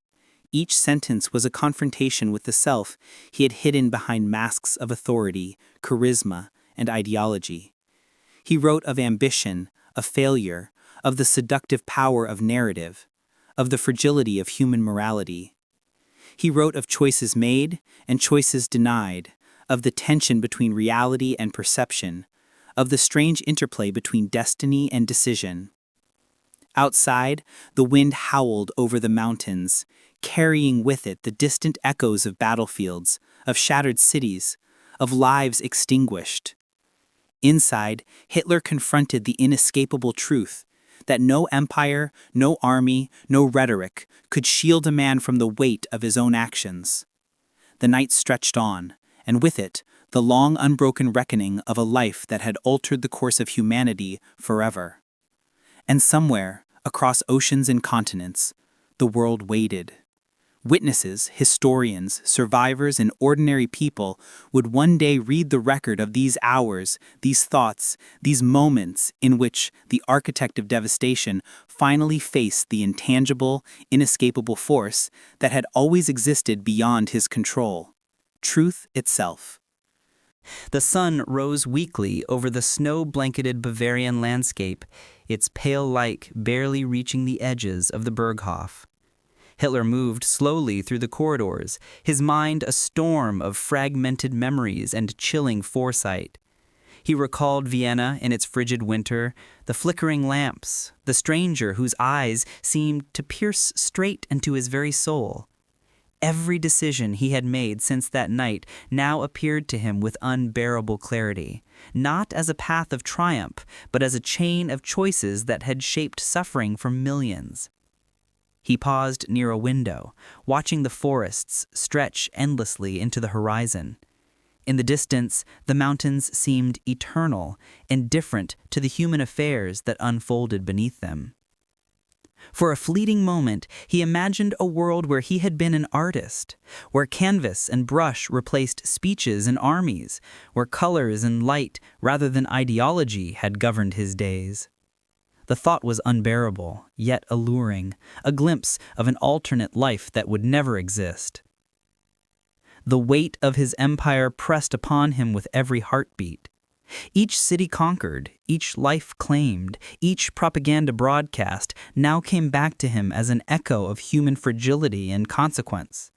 Each sentence was a confrontation with the self he had hidden behind masks of authority, charisma, and ideology. He wrote of ambition, of failure, of the seductive power of narrative, of the fragility of human morality. He wrote of choices made and choices denied, of the tension between reality and perception, of the strange interplay between destiny and decision. Outside, the wind howled over the mountains, carrying with it the distant echoes of battlefields, of shattered cities, of lives extinguished. Inside, Hitler confronted the inescapable truth that no empire, no army, no rhetoric could shield a man from the weight of his own actions. The night stretched on, and with it, the long unbroken reckoning of a life that had altered the course of humanity forever. And somewhere, across oceans and continents, the world waited. Witnesses, historians, survivors, and ordinary people would one day read the record of these hours, these thoughts, these moments in which the architect of devastation finally faced the intangible, inescapable force that had always existed beyond his control: truth itself. The sun rose weakly over the snow-blanketed Bavarian landscape, its pale light barely reaching the edges of the Berghof. Hitler moved slowly through the corridors, his mind a storm of fragmented memories and chilling foresight. He recalled Vienna in its frigid winter, the flickering lamps, the stranger whose eyes seemed to pierce straight into his very soul. Every decision he had made since that night now appeared to him with unbearable clarity, not as a path of triumph, but as a chain of choices that had shaped suffering for millions. He paused near a window, watching the forests stretch endlessly into the horizon. In the distance, the mountains seemed eternal, indifferent to the human affairs that unfolded beneath them. For a fleeting moment, he imagined a world where he had been an artist, where canvas and brush replaced speeches and armies, where colors and light rather than ideology had governed his days. The thought was unbearable, yet alluring, a glimpse of an alternate life that would never exist. The weight of his empire pressed upon him with every heartbeat. Each city conquered, each life claimed, each propaganda broadcast now came back to him as an echo of human fragility and consequence.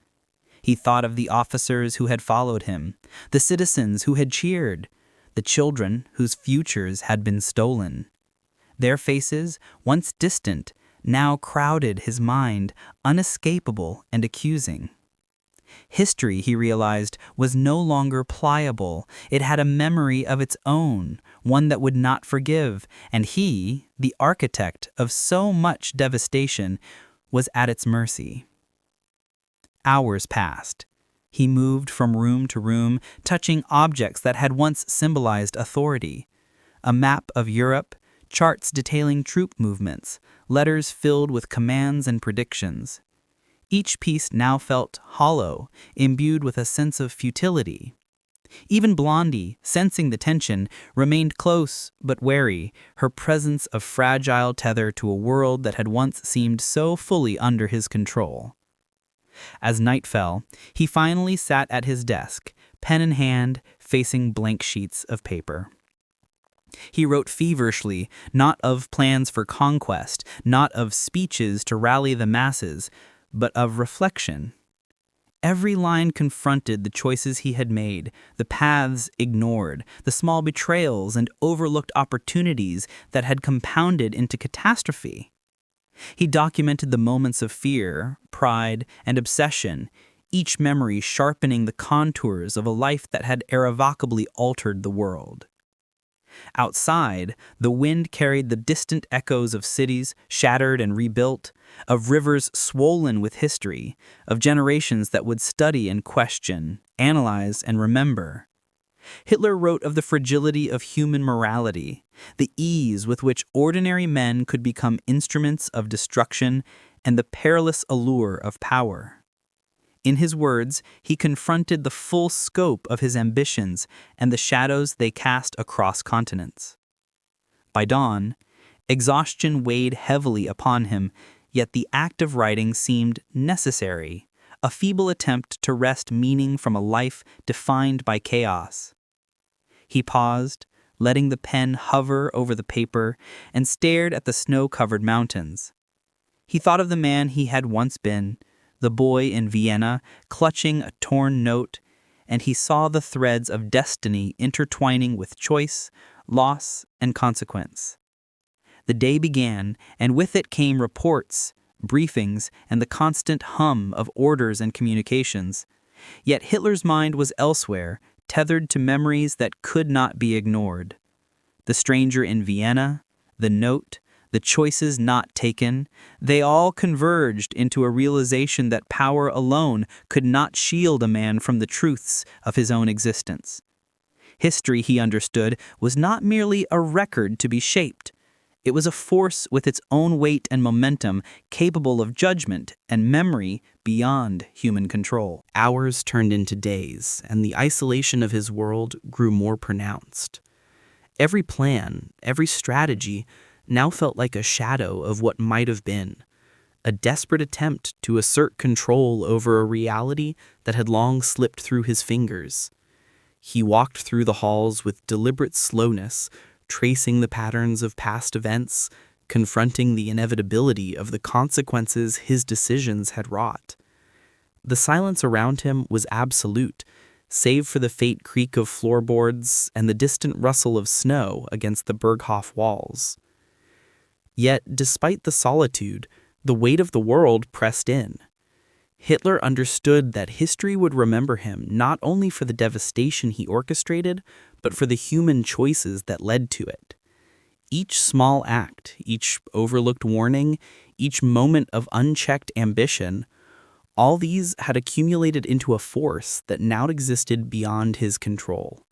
He thought of the officers who had followed him, the citizens who had cheered, the children whose futures had been stolen. Their faces, once distant, now crowded his mind, unescapable and accusing. History, he realized, was no longer pliable. It had a memory of its own, one that would not forgive, and he, the architect of so much devastation, was at its mercy. Hours passed. He moved from room to room, touching objects that had once symbolized authority. A map of Europe, charts detailing troop movements, letters filled with commands and predictions. Each piece now felt hollow, imbued with a sense of futility. Even Blondie, sensing the tension, remained close but wary, her presence a fragile tether to a world that had once seemed so fully under his control. As night fell, he finally sat at his desk, pen in hand, facing blank sheets of paper. He wrote feverishly, not of plans for conquest, not of speeches to rally the masses, but of reflection. Every line confronted the choices he had made, the paths ignored, the small betrayals and overlooked opportunities that had compounded into catastrophe. He documented the moments of fear, pride, and obsession, each memory sharpening the contours of a life that had irrevocably altered the world. Outside, the wind carried the distant echoes of cities shattered and rebuilt, of rivers swollen with history, of generations that would study and question, analyze and remember. Hitler wrote of the fragility of human morality, the ease with which ordinary men could become instruments of destruction, and the perilous allure of power. In his words, he confronted the full scope of his ambitions and the shadows they cast across continents. By dawn, exhaustion weighed heavily upon him, yet the act of writing seemed necessary, a feeble attempt to wrest meaning from a life defined by chaos. He paused, letting the pen hover over the paper, and stared at the snow-covered mountains. He thought of the man he had once been, the boy in Vienna, clutching a torn note, and he saw the threads of destiny intertwining with choice, loss, and consequence. The day began, and with it came reports, briefings, and the constant hum of orders and communications. Yet Hitler's mind was elsewhere, tethered to memories that could not be ignored. The stranger in Vienna, the note, the choices not taken, they all converged into a realization that power alone could not shield a man from the truths of his own existence. History, he understood, was not merely a record to be shaped. It was a force with its own weight and momentum, capable of judgment and memory beyond human control. Hours turned into days, and the isolation of his world grew more pronounced. Every plan, every strategy, now felt like a shadow of what might have been, a desperate attempt to assert control over a reality that had long slipped through his fingers. He walked through the halls with deliberate slowness, tracing the patterns of past events, confronting the inevitability of the consequences his decisions had wrought. The silence around him was absolute, save for the faint creak of floorboards and the distant rustle of snow against the Berghof walls. Yet, despite the solitude, the weight of the world pressed in. Hitler understood that history would remember him not only for the devastation he orchestrated, but for the human choices that led to it. Each small act, each overlooked warning, each moment of unchecked ambition, all these had accumulated into a force that now existed beyond his control.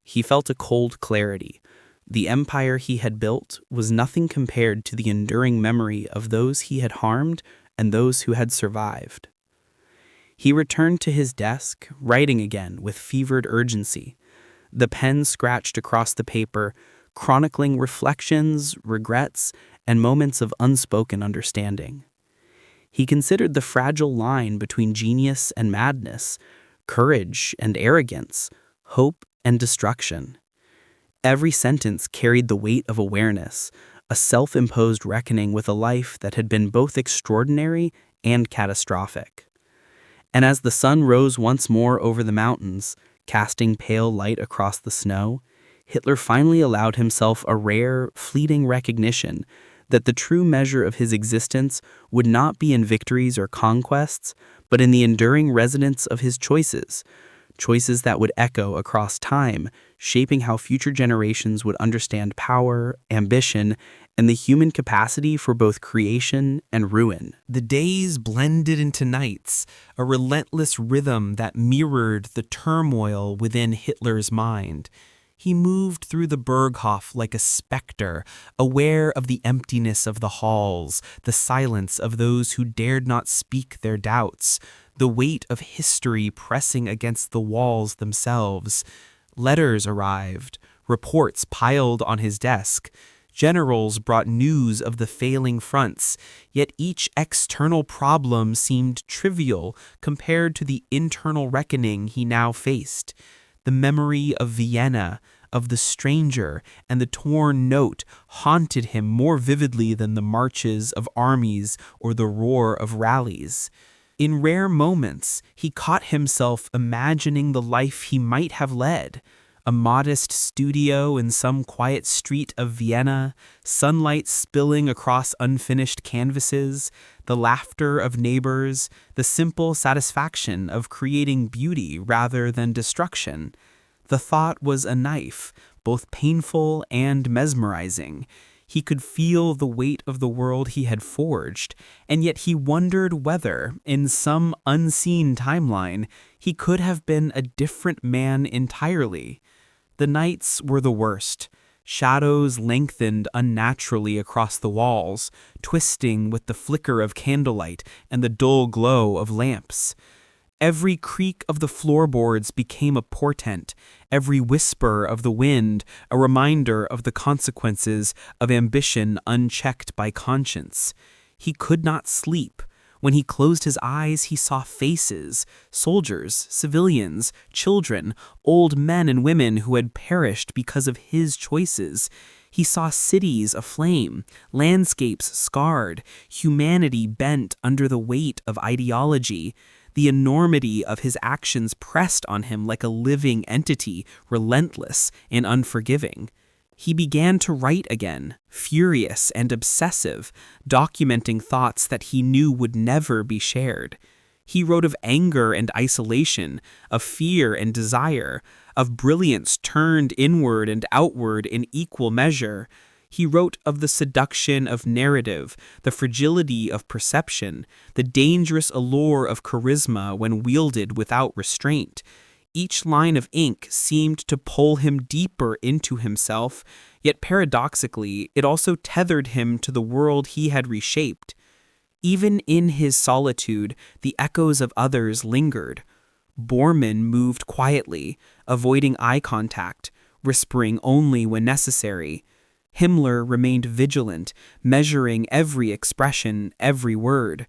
He felt a cold clarity. The empire he had built was nothing compared to the enduring memory of those he had harmed and those who had survived. He returned to his desk, writing again with fevered urgency. The pen scratched across the paper, chronicling reflections, regrets, and moments of unspoken understanding. He considered the fragile line between genius and madness, courage and arrogance, hope and destruction. Every sentence carried the weight of awareness, a self-imposed reckoning with a life that had been both extraordinary and catastrophic. And as the sun rose once more over the mountains, casting pale light across the snow, Hitler finally allowed himself a rare, fleeting recognition that the true measure of his existence would not be in victories or conquests, but in the enduring resonance of his choices, choices that would echo across time, shaping how future generations would understand power, ambition, and the human capacity for both creation and ruin. The days blended into nights, a relentless rhythm that mirrored the turmoil within Hitler's mind. He moved through the Berghof like a specter, aware of the emptiness of the halls, the silence of those who dared not speak their doubts, the weight of history pressing against the walls themselves. Letters arrived, reports piled on his desk. Generals brought news of the failing fronts, yet each external problem seemed trivial compared to the internal reckoning he now faced. The memory of Vienna, of the stranger, and the torn note haunted him more vividly than the marches of armies or the roar of rallies. In rare moments, he caught himself imagining the life he might have led. A modest studio in some quiet street of Vienna, sunlight spilling across unfinished canvases, the laughter of neighbors, the simple satisfaction of creating beauty rather than destruction. The thought was a knife, both painful and mesmerizing. He could feel the weight of the world he had forged, and yet he wondered whether, in some unseen timeline, he could have been a different man entirely. The nights were the worst. Shadows lengthened unnaturally across the walls, twisting with the flicker of candlelight and the dull glow of lamps. Every creak of the floorboards became a portent, every whisper of the wind a reminder of the consequences of ambition unchecked by conscience. He could not sleep. When he closed his eyes, he saw faces, soldiers, civilians, children, old men and women who had perished because of his choices. He saw cities aflame, landscapes scarred, humanity bent under the weight of ideology. The enormity of his actions pressed on him like a living entity, relentless and unforgiving. He began to write again, furious and obsessive, documenting thoughts that he knew would never be shared. He wrote of anger and isolation, of fear and desire, of brilliance turned inward and outward in equal measure. He wrote of the seduction of narrative, the fragility of perception, the dangerous allure of charisma when wielded without restraint. Each line of ink seemed to pull him deeper into himself, yet paradoxically, it also tethered him to the world he had reshaped. Even in his solitude, the echoes of others lingered. Bormann moved quietly, avoiding eye contact, whispering only when necessary. Himmler remained vigilant, measuring every expression, every word.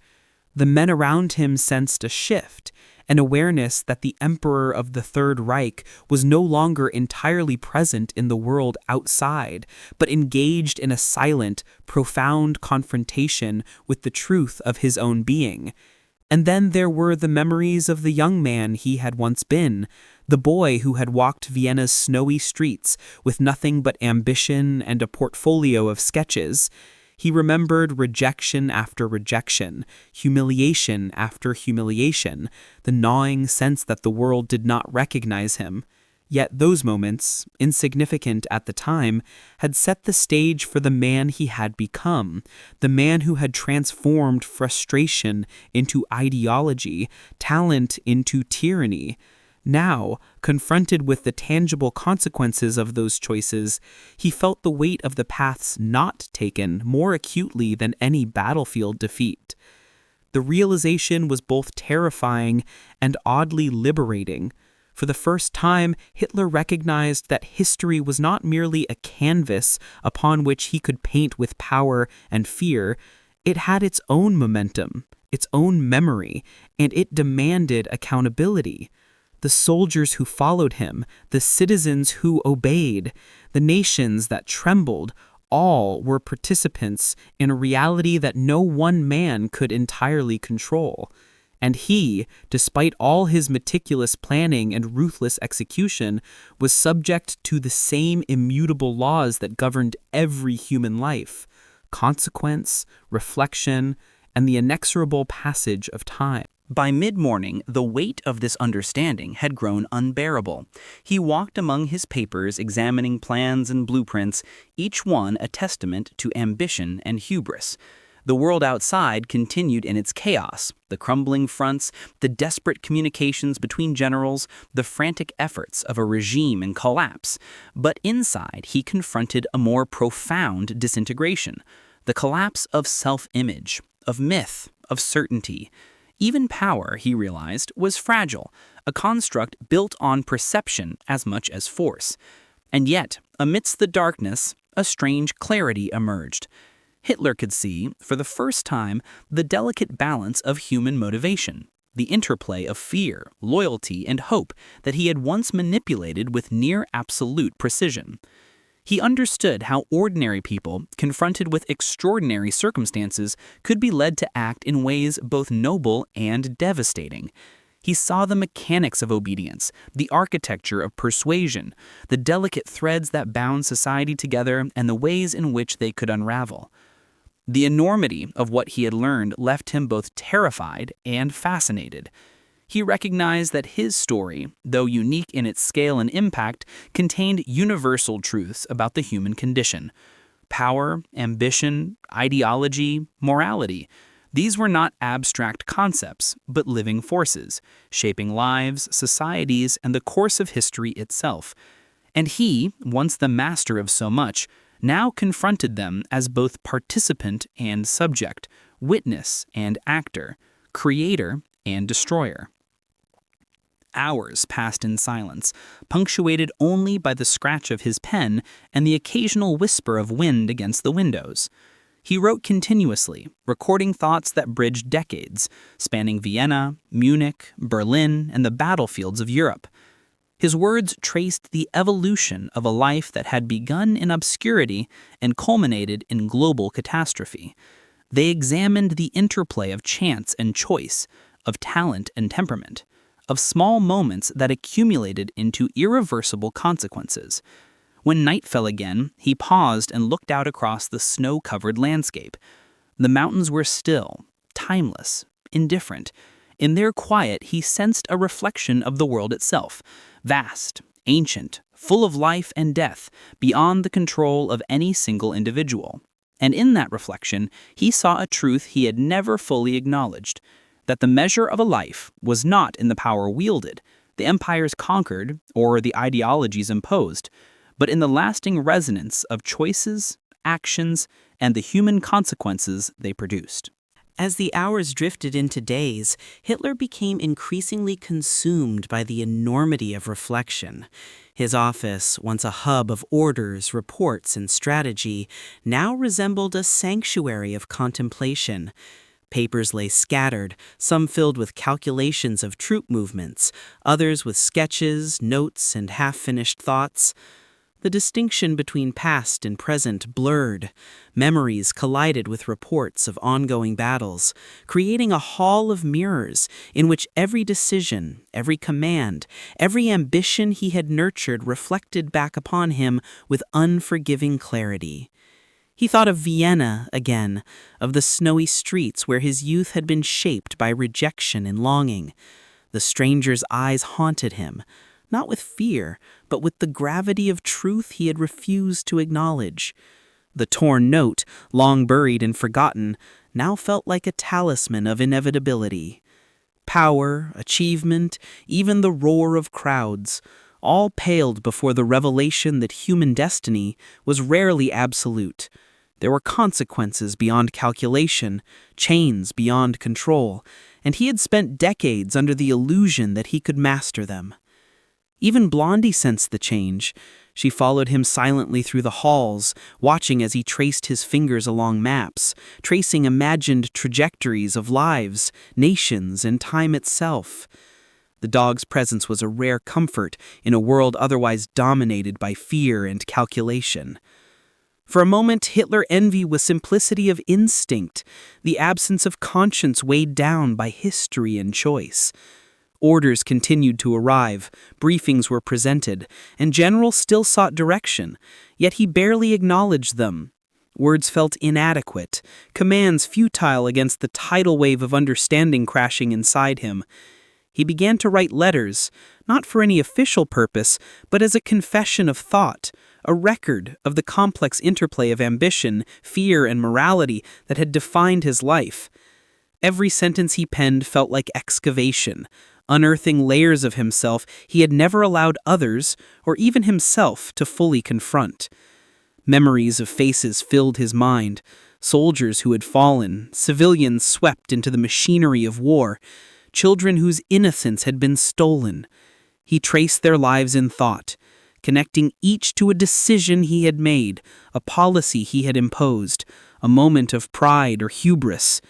The men around him sensed a shift, an awareness that the Emperor of the Third Reich was no longer entirely present in the world outside, but engaged in a silent, profound confrontation with the truth of his own being. And then there were the memories of the young man he had once been, the boy who had walked Vienna's snowy streets with nothing but ambition and a portfolio of sketches. He remembered rejection after rejection, humiliation after humiliation, the gnawing sense that the world did not recognize him. Yet those moments, insignificant at the time, had set the stage for the man he had become, the man who had transformed frustration into ideology, talent into tyranny. Now, confronted with the tangible consequences of those choices, he felt the weight of the paths not taken more acutely than any battlefield defeat. The realization was both terrifying and oddly liberating. For the first time, Hitler recognized that history was not merely a canvas upon which he could paint with power and fear. It had its own momentum, its own memory, and it demanded accountability. The soldiers who followed him, the citizens who obeyed, the nations that trembled, all were participants in a reality that no one man could entirely control. And he, despite all his meticulous planning and ruthless execution, was subject to the same immutable laws that governed every human life: consequence, reflection, and the inexorable passage of time. By mid-morning, the weight of this understanding had grown unbearable. He walked among his papers, examining plans and blueprints, each one a testament to ambition and hubris. The world outside continued in its chaos, the crumbling fronts, the desperate communications between generals, the frantic efforts of a regime in collapse. But inside, he confronted a more profound disintegration, the collapse of self-image, of myth, of certainty. Even power, he realized, was fragile, a construct built on perception as much as force. And yet, amidst the darkness, a strange clarity emerged. Hitler could see, for the first time, the delicate balance of human motivation, the interplay of fear, loyalty, and hope that he had once manipulated with near-absolute precision. He understood how ordinary people, confronted with extraordinary circumstances, could be led to act in ways both noble and devastating. He saw the mechanics of obedience, the architecture of persuasion, the delicate threads that bound society together, and the ways in which they could unravel. The enormity of what he had learned left him both terrified and fascinated. He recognized that his story, though unique in its scale and impact, contained universal truths about the human condition. Power, ambition, ideology, morality. These were not abstract concepts, but living forces, shaping lives, societies, and the course of history itself. And he, once the master of so much, now confronted them as both participant and subject, witness and actor, creator and destroyer. Hours passed in silence, punctuated only by the scratch of his pen and the occasional whisper of wind against the windows. He wrote continuously, recording thoughts that bridged decades, spanning Vienna, Munich, Berlin, and the battlefields of Europe. His words traced the evolution of a life that had begun in obscurity and culminated in global catastrophe. They examined the interplay of chance and choice, of talent and temperament, of small moments that accumulated into irreversible consequences. When night fell again, he paused and looked out across the snow-covered landscape. The mountains were still, timeless, indifferent. In their quiet, he sensed a reflection of the world itself, vast, ancient, full of life and death, beyond the control of any single individual. And in that reflection, he saw a truth he had never fully acknowledged, that the measure of a life was not in the power wielded, the empires conquered, or the ideologies imposed, but in the lasting resonance of choices, actions, and the human consequences they produced. As the hours drifted into days, Hitler became increasingly consumed by the enormity of reflection. His office, once a hub of orders, reports, and strategy, now resembled a sanctuary of contemplation. Papers lay scattered, some filled with calculations of troop movements, others with sketches, notes, and half-finished thoughts. The distinction between past and present blurred. Memories collided with reports of ongoing battles, creating a hall of mirrors in which every decision, every command, every ambition he had nurtured reflected back upon him with unforgiving clarity. He thought of Vienna again, of the snowy streets where his youth had been shaped by rejection and longing. The stranger's eyes haunted him, not with fear, but with the gravity of truth he had refused to acknowledge. The torn note, long buried and forgotten, now felt like a talisman of inevitability. Power, achievement, even the roar of crowds, all paled before the revelation that human destiny was rarely absolute. There were consequences beyond calculation, chains beyond control, and he had spent decades under the illusion that he could master them. Even Blondie sensed the change. She followed him silently through the halls, watching as he traced his fingers along maps, tracing imagined trajectories of lives, nations, and time itself. The dog's presence was a rare comfort in a world otherwise dominated by fear and calculation. For a moment, Hitler envied the simplicity of instinct, the absence of conscience weighed down by history and choice. Orders continued to arrive, briefings were presented, and generals still sought direction, yet he barely acknowledged them. Words felt inadequate, commands futile against the tidal wave of understanding crashing inside him. He began to write letters, not for any official purpose, but as a confession of thought, a record of the complex interplay of ambition, fear, and morality that had defined his life. Every sentence he penned felt like excavation, unearthing layers of himself he had never allowed others, or even himself, to fully confront. Memories of faces filled his mind, soldiers who had fallen, civilians swept into the machinery of war, children whose innocence had been stolen. He traced their lives in thought, connecting each to a decision he had made, a policy he had imposed, a moment of pride or hubris.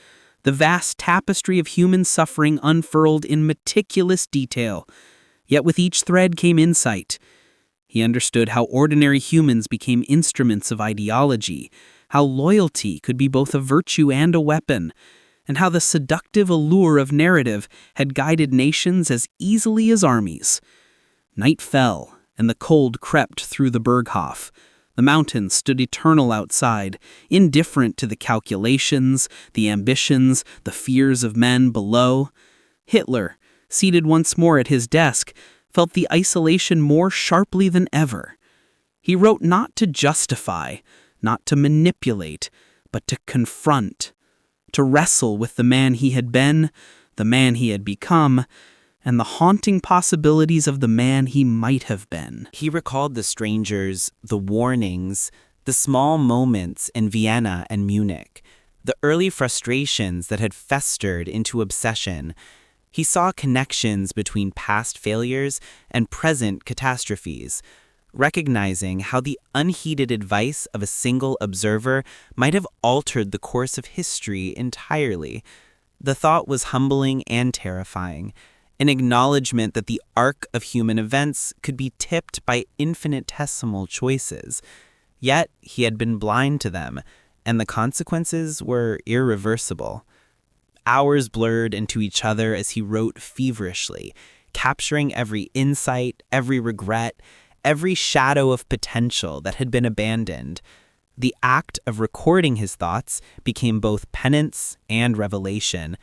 The vast tapestry of human suffering unfurled in meticulous detail. Yet with each thread came insight. He understood how ordinary humans became instruments of ideology, how loyalty could be both a virtue and a weapon, and how the seductive allure of narrative had guided nations as easily as armies. Night fell, and the cold crept through the Berghof. The mountains stood eternal outside, indifferent to the calculations, the ambitions, the fears of men below. Hitler, seated once more at his desk, felt the isolation more sharply than ever. He wrote not to justify, not to manipulate, but to confront, to wrestle with the man he had been, the man he had become, and the haunting possibilities of the man he might have been. He recalled the strangers, the warnings, the small moments in Vienna and Munich, the early frustrations that had festered into obsession. He saw connections between past failures and present catastrophes, recognizing how the unheeded advice of a single observer might have altered the course of history entirely. The thought was humbling and terrifying, an acknowledgement that the arc of human events could be tipped by infinitesimal choices. Yet he had been blind to them, and the consequences were irreversible. Hours blurred into each other as he wrote feverishly, capturing every insight, every regret, every shadow of potential that had been abandoned. The act of recording his thoughts became both penance and revelation.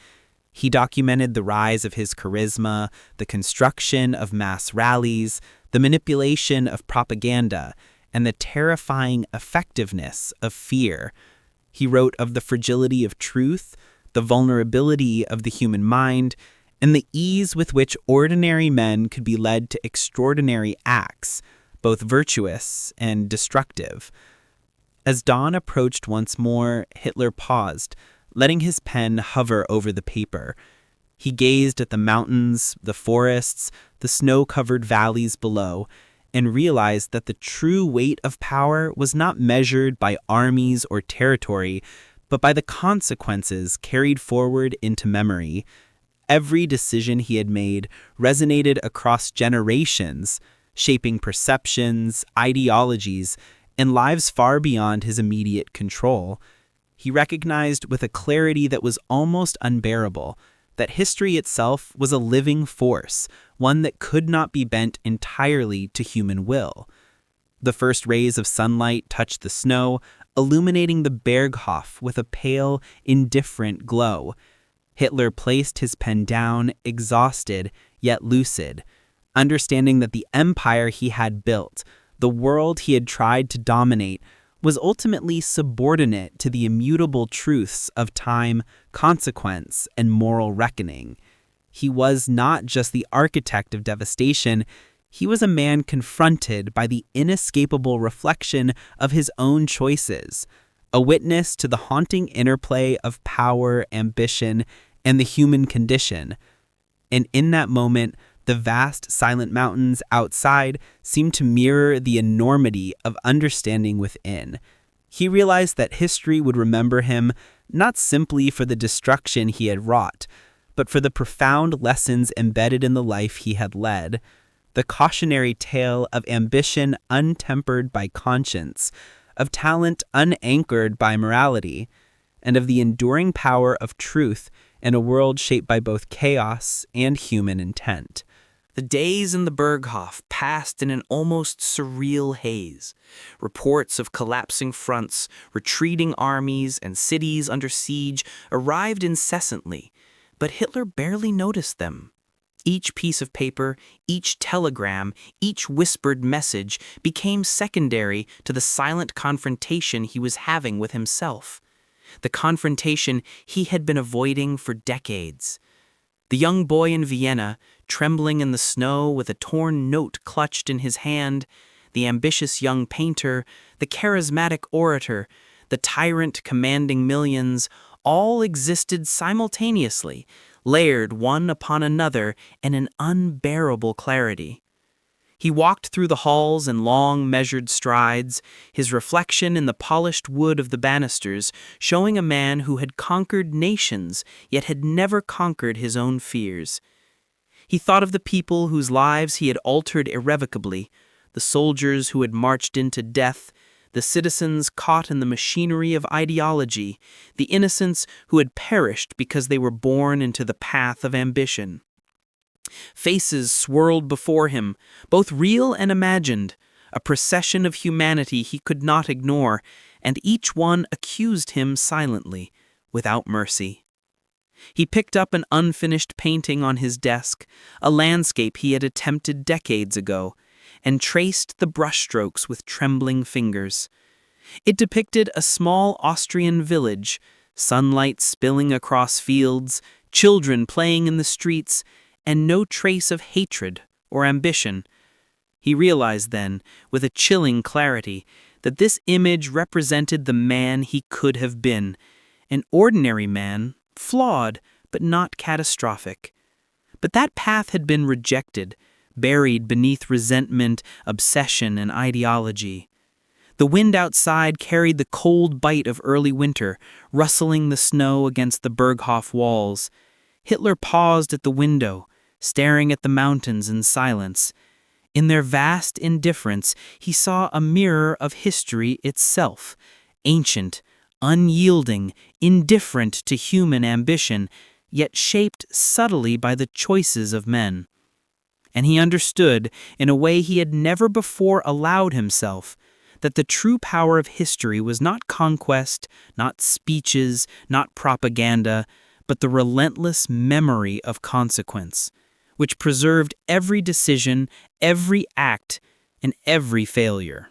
He documented the rise of his charisma, the construction of mass rallies, the manipulation of propaganda, and the terrifying effectiveness of fear. He wrote of the fragility of truth, the vulnerability of the human mind, and the ease with which ordinary men could be led to extraordinary acts, both virtuous and destructive. As dawn approached once more, Hitler paused, letting his pen hover over the paper. He gazed at the mountains, the forests, the snow-covered valleys below, and realized that the true weight of power was not measured by armies or territory, but by the consequences carried forward into memory. Every decision he had made resonated across generations, shaping perceptions, ideologies, and lives far beyond his immediate control. He recognized with a clarity that was almost unbearable that history itself was a living force, one that could not be bent entirely to human will. The first rays of sunlight touched the snow, illuminating the Berghof with a pale, indifferent glow. Hitler placed his pen down, exhausted yet lucid, understanding that the empire he had built, the world he had tried to dominate, was ultimately subordinate to the immutable truths of time, consequence, and moral reckoning. He was not just the architect of devastation, he was a man confronted by the inescapable reflection of his own choices, a witness to the haunting interplay of power, ambition, and the human condition. And in that moment, the vast, silent mountains outside seemed to mirror the enormity of understanding within. He realized that history would remember him not simply for the destruction he had wrought, but for the profound lessons embedded in the life he had led. The cautionary tale of ambition untempered by conscience, of talent unanchored by morality, and of the enduring power of truth in a world shaped by both chaos and human intent. The days in the Berghof passed in an almost surreal haze. Reports of collapsing fronts, retreating armies, and cities under siege arrived incessantly, but Hitler barely noticed them. Each piece of paper, each telegram, each whispered message became secondary to the silent confrontation he was having with himself. The confrontation he had been avoiding for decades. The young boy in Vienna, trembling in the snow with a torn note clutched in his hand, the ambitious young painter, the charismatic orator, the tyrant commanding millions, all existed simultaneously, layered one upon another in an unbearable clarity. He walked through the halls in long, measured strides, his reflection in the polished wood of the banisters showing a man who had conquered nations, yet had never conquered his own fears. He thought of the people whose lives he had altered irrevocably, the soldiers who had marched into death, the citizens caught in the machinery of ideology, the innocents who had perished because they were born into the path of ambition. Faces swirled before him, both real and imagined, a procession of humanity he could not ignore, and each one accused him silently, without mercy. He picked up an unfinished painting on his desk, a landscape he had attempted decades ago, and traced the brushstrokes with trembling fingers. It depicted a small Austrian village, sunlight spilling across fields, children playing in the streets, and no trace of hatred or ambition. He realized then, with a chilling clarity, that this image represented the man he could have been, an ordinary man, flawed but not catastrophic. But that path had been rejected, buried beneath resentment, obsession, and ideology. The wind outside carried the cold bite of early winter, rustling the snow against the Berghof walls. Hitler paused at the window, staring at the mountains in silence. In their vast indifference, he saw a mirror of history itself, ancient, unyielding, indifferent to human ambition, yet shaped subtly by the choices of men. And he understood, in a way he had never before allowed himself, that the true power of history was not conquest, not speeches, not propaganda, but the relentless memory of consequence, which preserved every decision, every act, and every failure.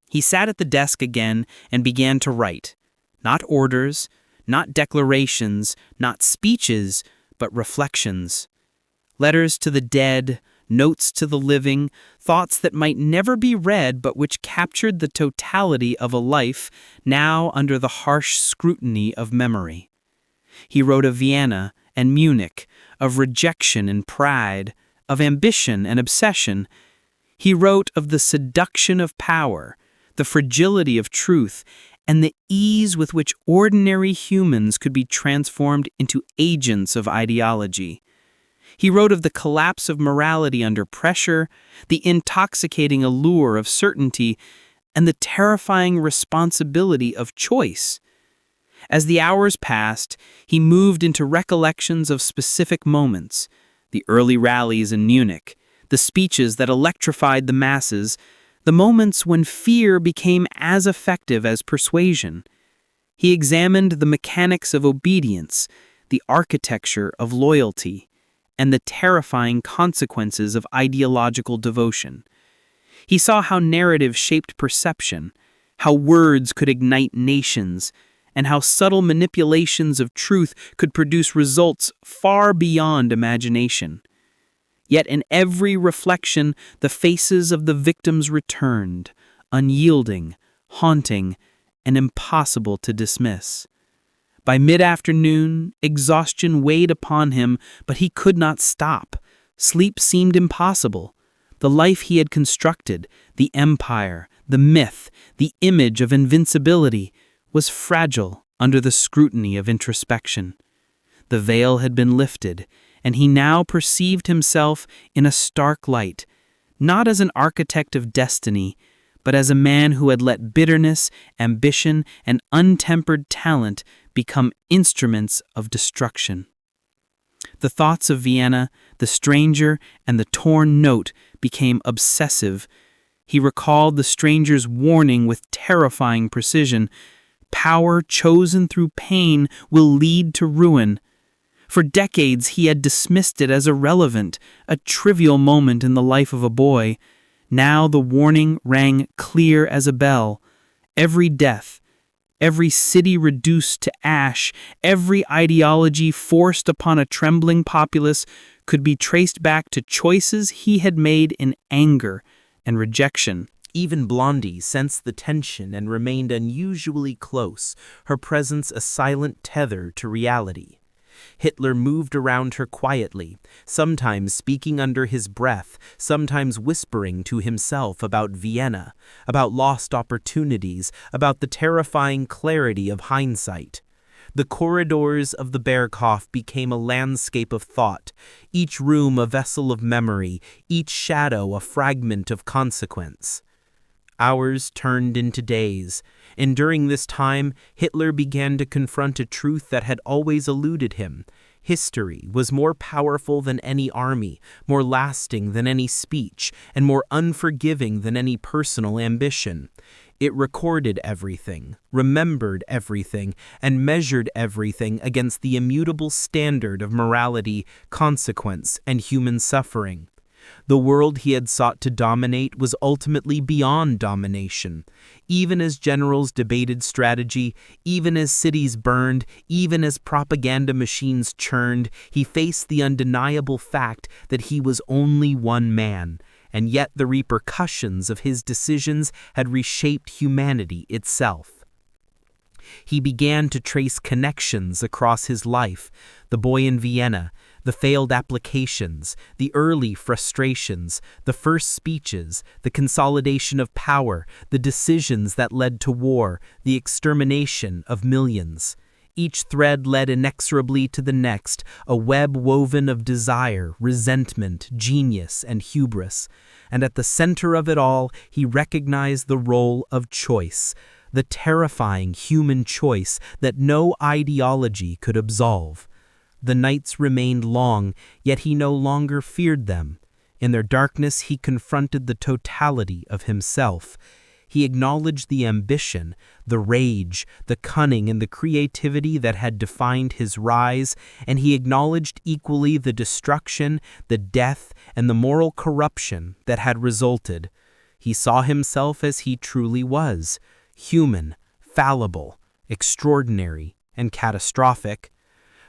He sat at the desk again and began to write, not orders, not declarations, not speeches, but reflections. Letters to the dead, notes to the living, thoughts that might never be read but which captured the totality of a life now under the harsh scrutiny of memory. He wrote of Vienna and Munich, of rejection and pride, of ambition and obsession. He wrote of the seduction of power, the fragility of truth, and the ease with which ordinary humans could be transformed into agents of ideology. He wrote of the collapse of morality under pressure, the intoxicating allure of certainty, and the terrifying responsibility of choice. As the hours passed, he moved into recollections of specific moments, the early rallies in Munich, the speeches that electrified the masses, the moments when fear became as effective as persuasion. He examined the mechanics of obedience, the architecture of loyalty, and the terrifying consequences of ideological devotion. He saw how narrative shaped perception, how words could ignite nations, and how subtle manipulations of truth could produce results far beyond imagination. Yet in every reflection, the faces of the victims returned, unyielding, haunting, and impossible to dismiss. By mid-afternoon, exhaustion weighed upon him, but he could not stop. Sleep seemed impossible. The life he had constructed, the empire, the myth, the image of invincibility, was fragile under the scrutiny of introspection. The veil had been lifted, and he now perceived himself in a stark light, not as an architect of destiny, but as a man who had let bitterness, ambition, and untempered talent become instruments of destruction. The thoughts of Vienna, the stranger, and the torn note became obsessive. He recalled the stranger's warning with terrifying precision. Power chosen through pain will lead to ruin. For decades he had dismissed it as irrelevant, a trivial moment in the life of a boy. Now the warning rang clear as a bell. Every death, every city reduced to ash, every ideology forced upon a trembling populace could be traced back to choices he had made in anger and rejection. Even Blondie sensed the tension and remained unusually close, her presence a silent tether to reality. Hitler moved around her quietly, sometimes speaking under his breath, sometimes whispering to himself about Vienna, about lost opportunities, about the terrifying clarity of hindsight. The corridors of the Berghof became a landscape of thought, each room a vessel of memory, each shadow a fragment of consequence. Hours turned into days, and during this time, Hitler began to confront a truth that had always eluded him. History was more powerful than any army, more lasting than any speech, and more unforgiving than any personal ambition. It recorded everything, remembered everything, and measured everything against the immutable standard of morality, consequence, and human suffering. The world he had sought to dominate was ultimately beyond domination. Even as generals debated strategy, even as cities burned, even as propaganda machines churned, he faced the undeniable fact that he was only one man, and yet the repercussions of his decisions had reshaped humanity itself. He began to trace connections across his life: the boy in Vienna, the failed applications, the early frustrations, the first speeches, the consolidation of power, the decisions that led to war, the extermination of millions. Each thread led inexorably to the next, a web woven of desire, resentment, genius, and hubris. And at the center of it all, he recognized the role of choice, the terrifying human choice that no ideology could absolve. The nights remained long, yet he no longer feared them. In their darkness he confronted the totality of himself. He acknowledged the ambition, the rage, the cunning, and the creativity that had defined his rise, and he acknowledged equally the destruction, the death, and the moral corruption that had resulted. He saw himself as he truly was: human, fallible, extraordinary, and catastrophic.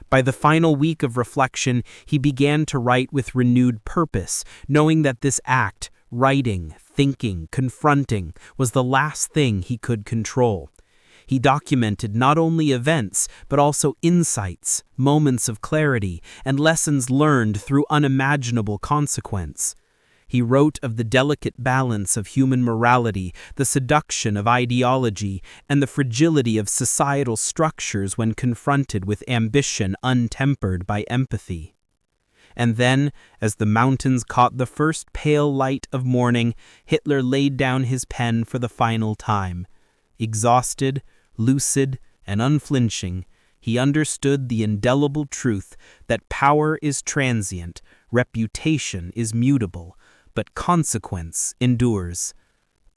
By the final week of reflection, he began to write with renewed purpose, knowing that this act, writing, thinking, confronting, was the last thing he could control. He documented not only events, but also insights, moments of clarity, and lessons learned through unimaginable consequence. He wrote of the delicate balance of human morality, the seduction of ideology, and the fragility of societal structures when confronted with ambition untempered by empathy. And then, as the mountains caught the first pale light of morning, Hitler laid down his pen for the final time. Exhausted, lucid, and unflinching, he understood the indelible truth that power is transient, reputation is mutable, but consequence endures.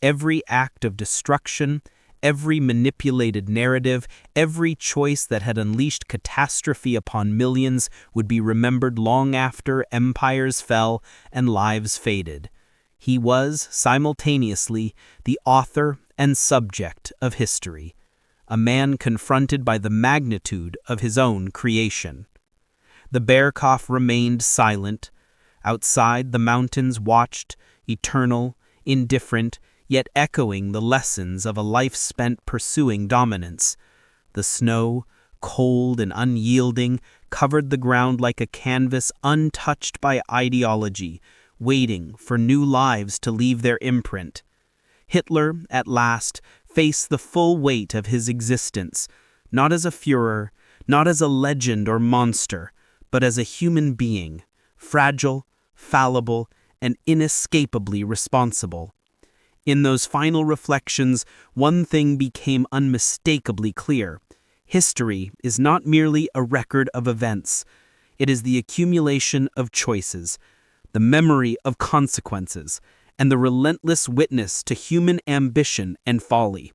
Every act of destruction, every manipulated narrative, every choice that had unleashed catastrophe upon millions would be remembered long after empires fell and lives faded. He was, simultaneously, the author and subject of history, a man confronted by the magnitude of his own creation. The Berghof remained silent. Outside, the mountains watched, eternal, indifferent, yet echoing the lessons of a life spent pursuing dominance. The snow, cold and unyielding, covered the ground like a canvas untouched by ideology, waiting for new lives to leave their imprint. Hitler, at last, faced the full weight of his existence, not as a Führer, not as a legend or monster, but as a human being, fragile, fallible, and inescapably responsible. In those final reflections, one thing became unmistakably clear. History is not merely a record of events. It is the accumulation of choices, the memory of consequences, and the relentless witness to human ambition and folly.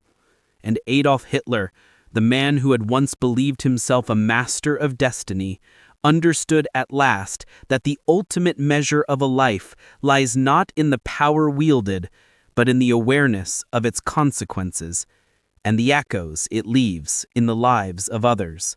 And Adolf Hitler, the man who had once believed himself a master of destiny, understood at last that the ultimate measure of a life lies not in the power wielded, but in the awareness of its consequences and the echoes it leaves in the lives of others.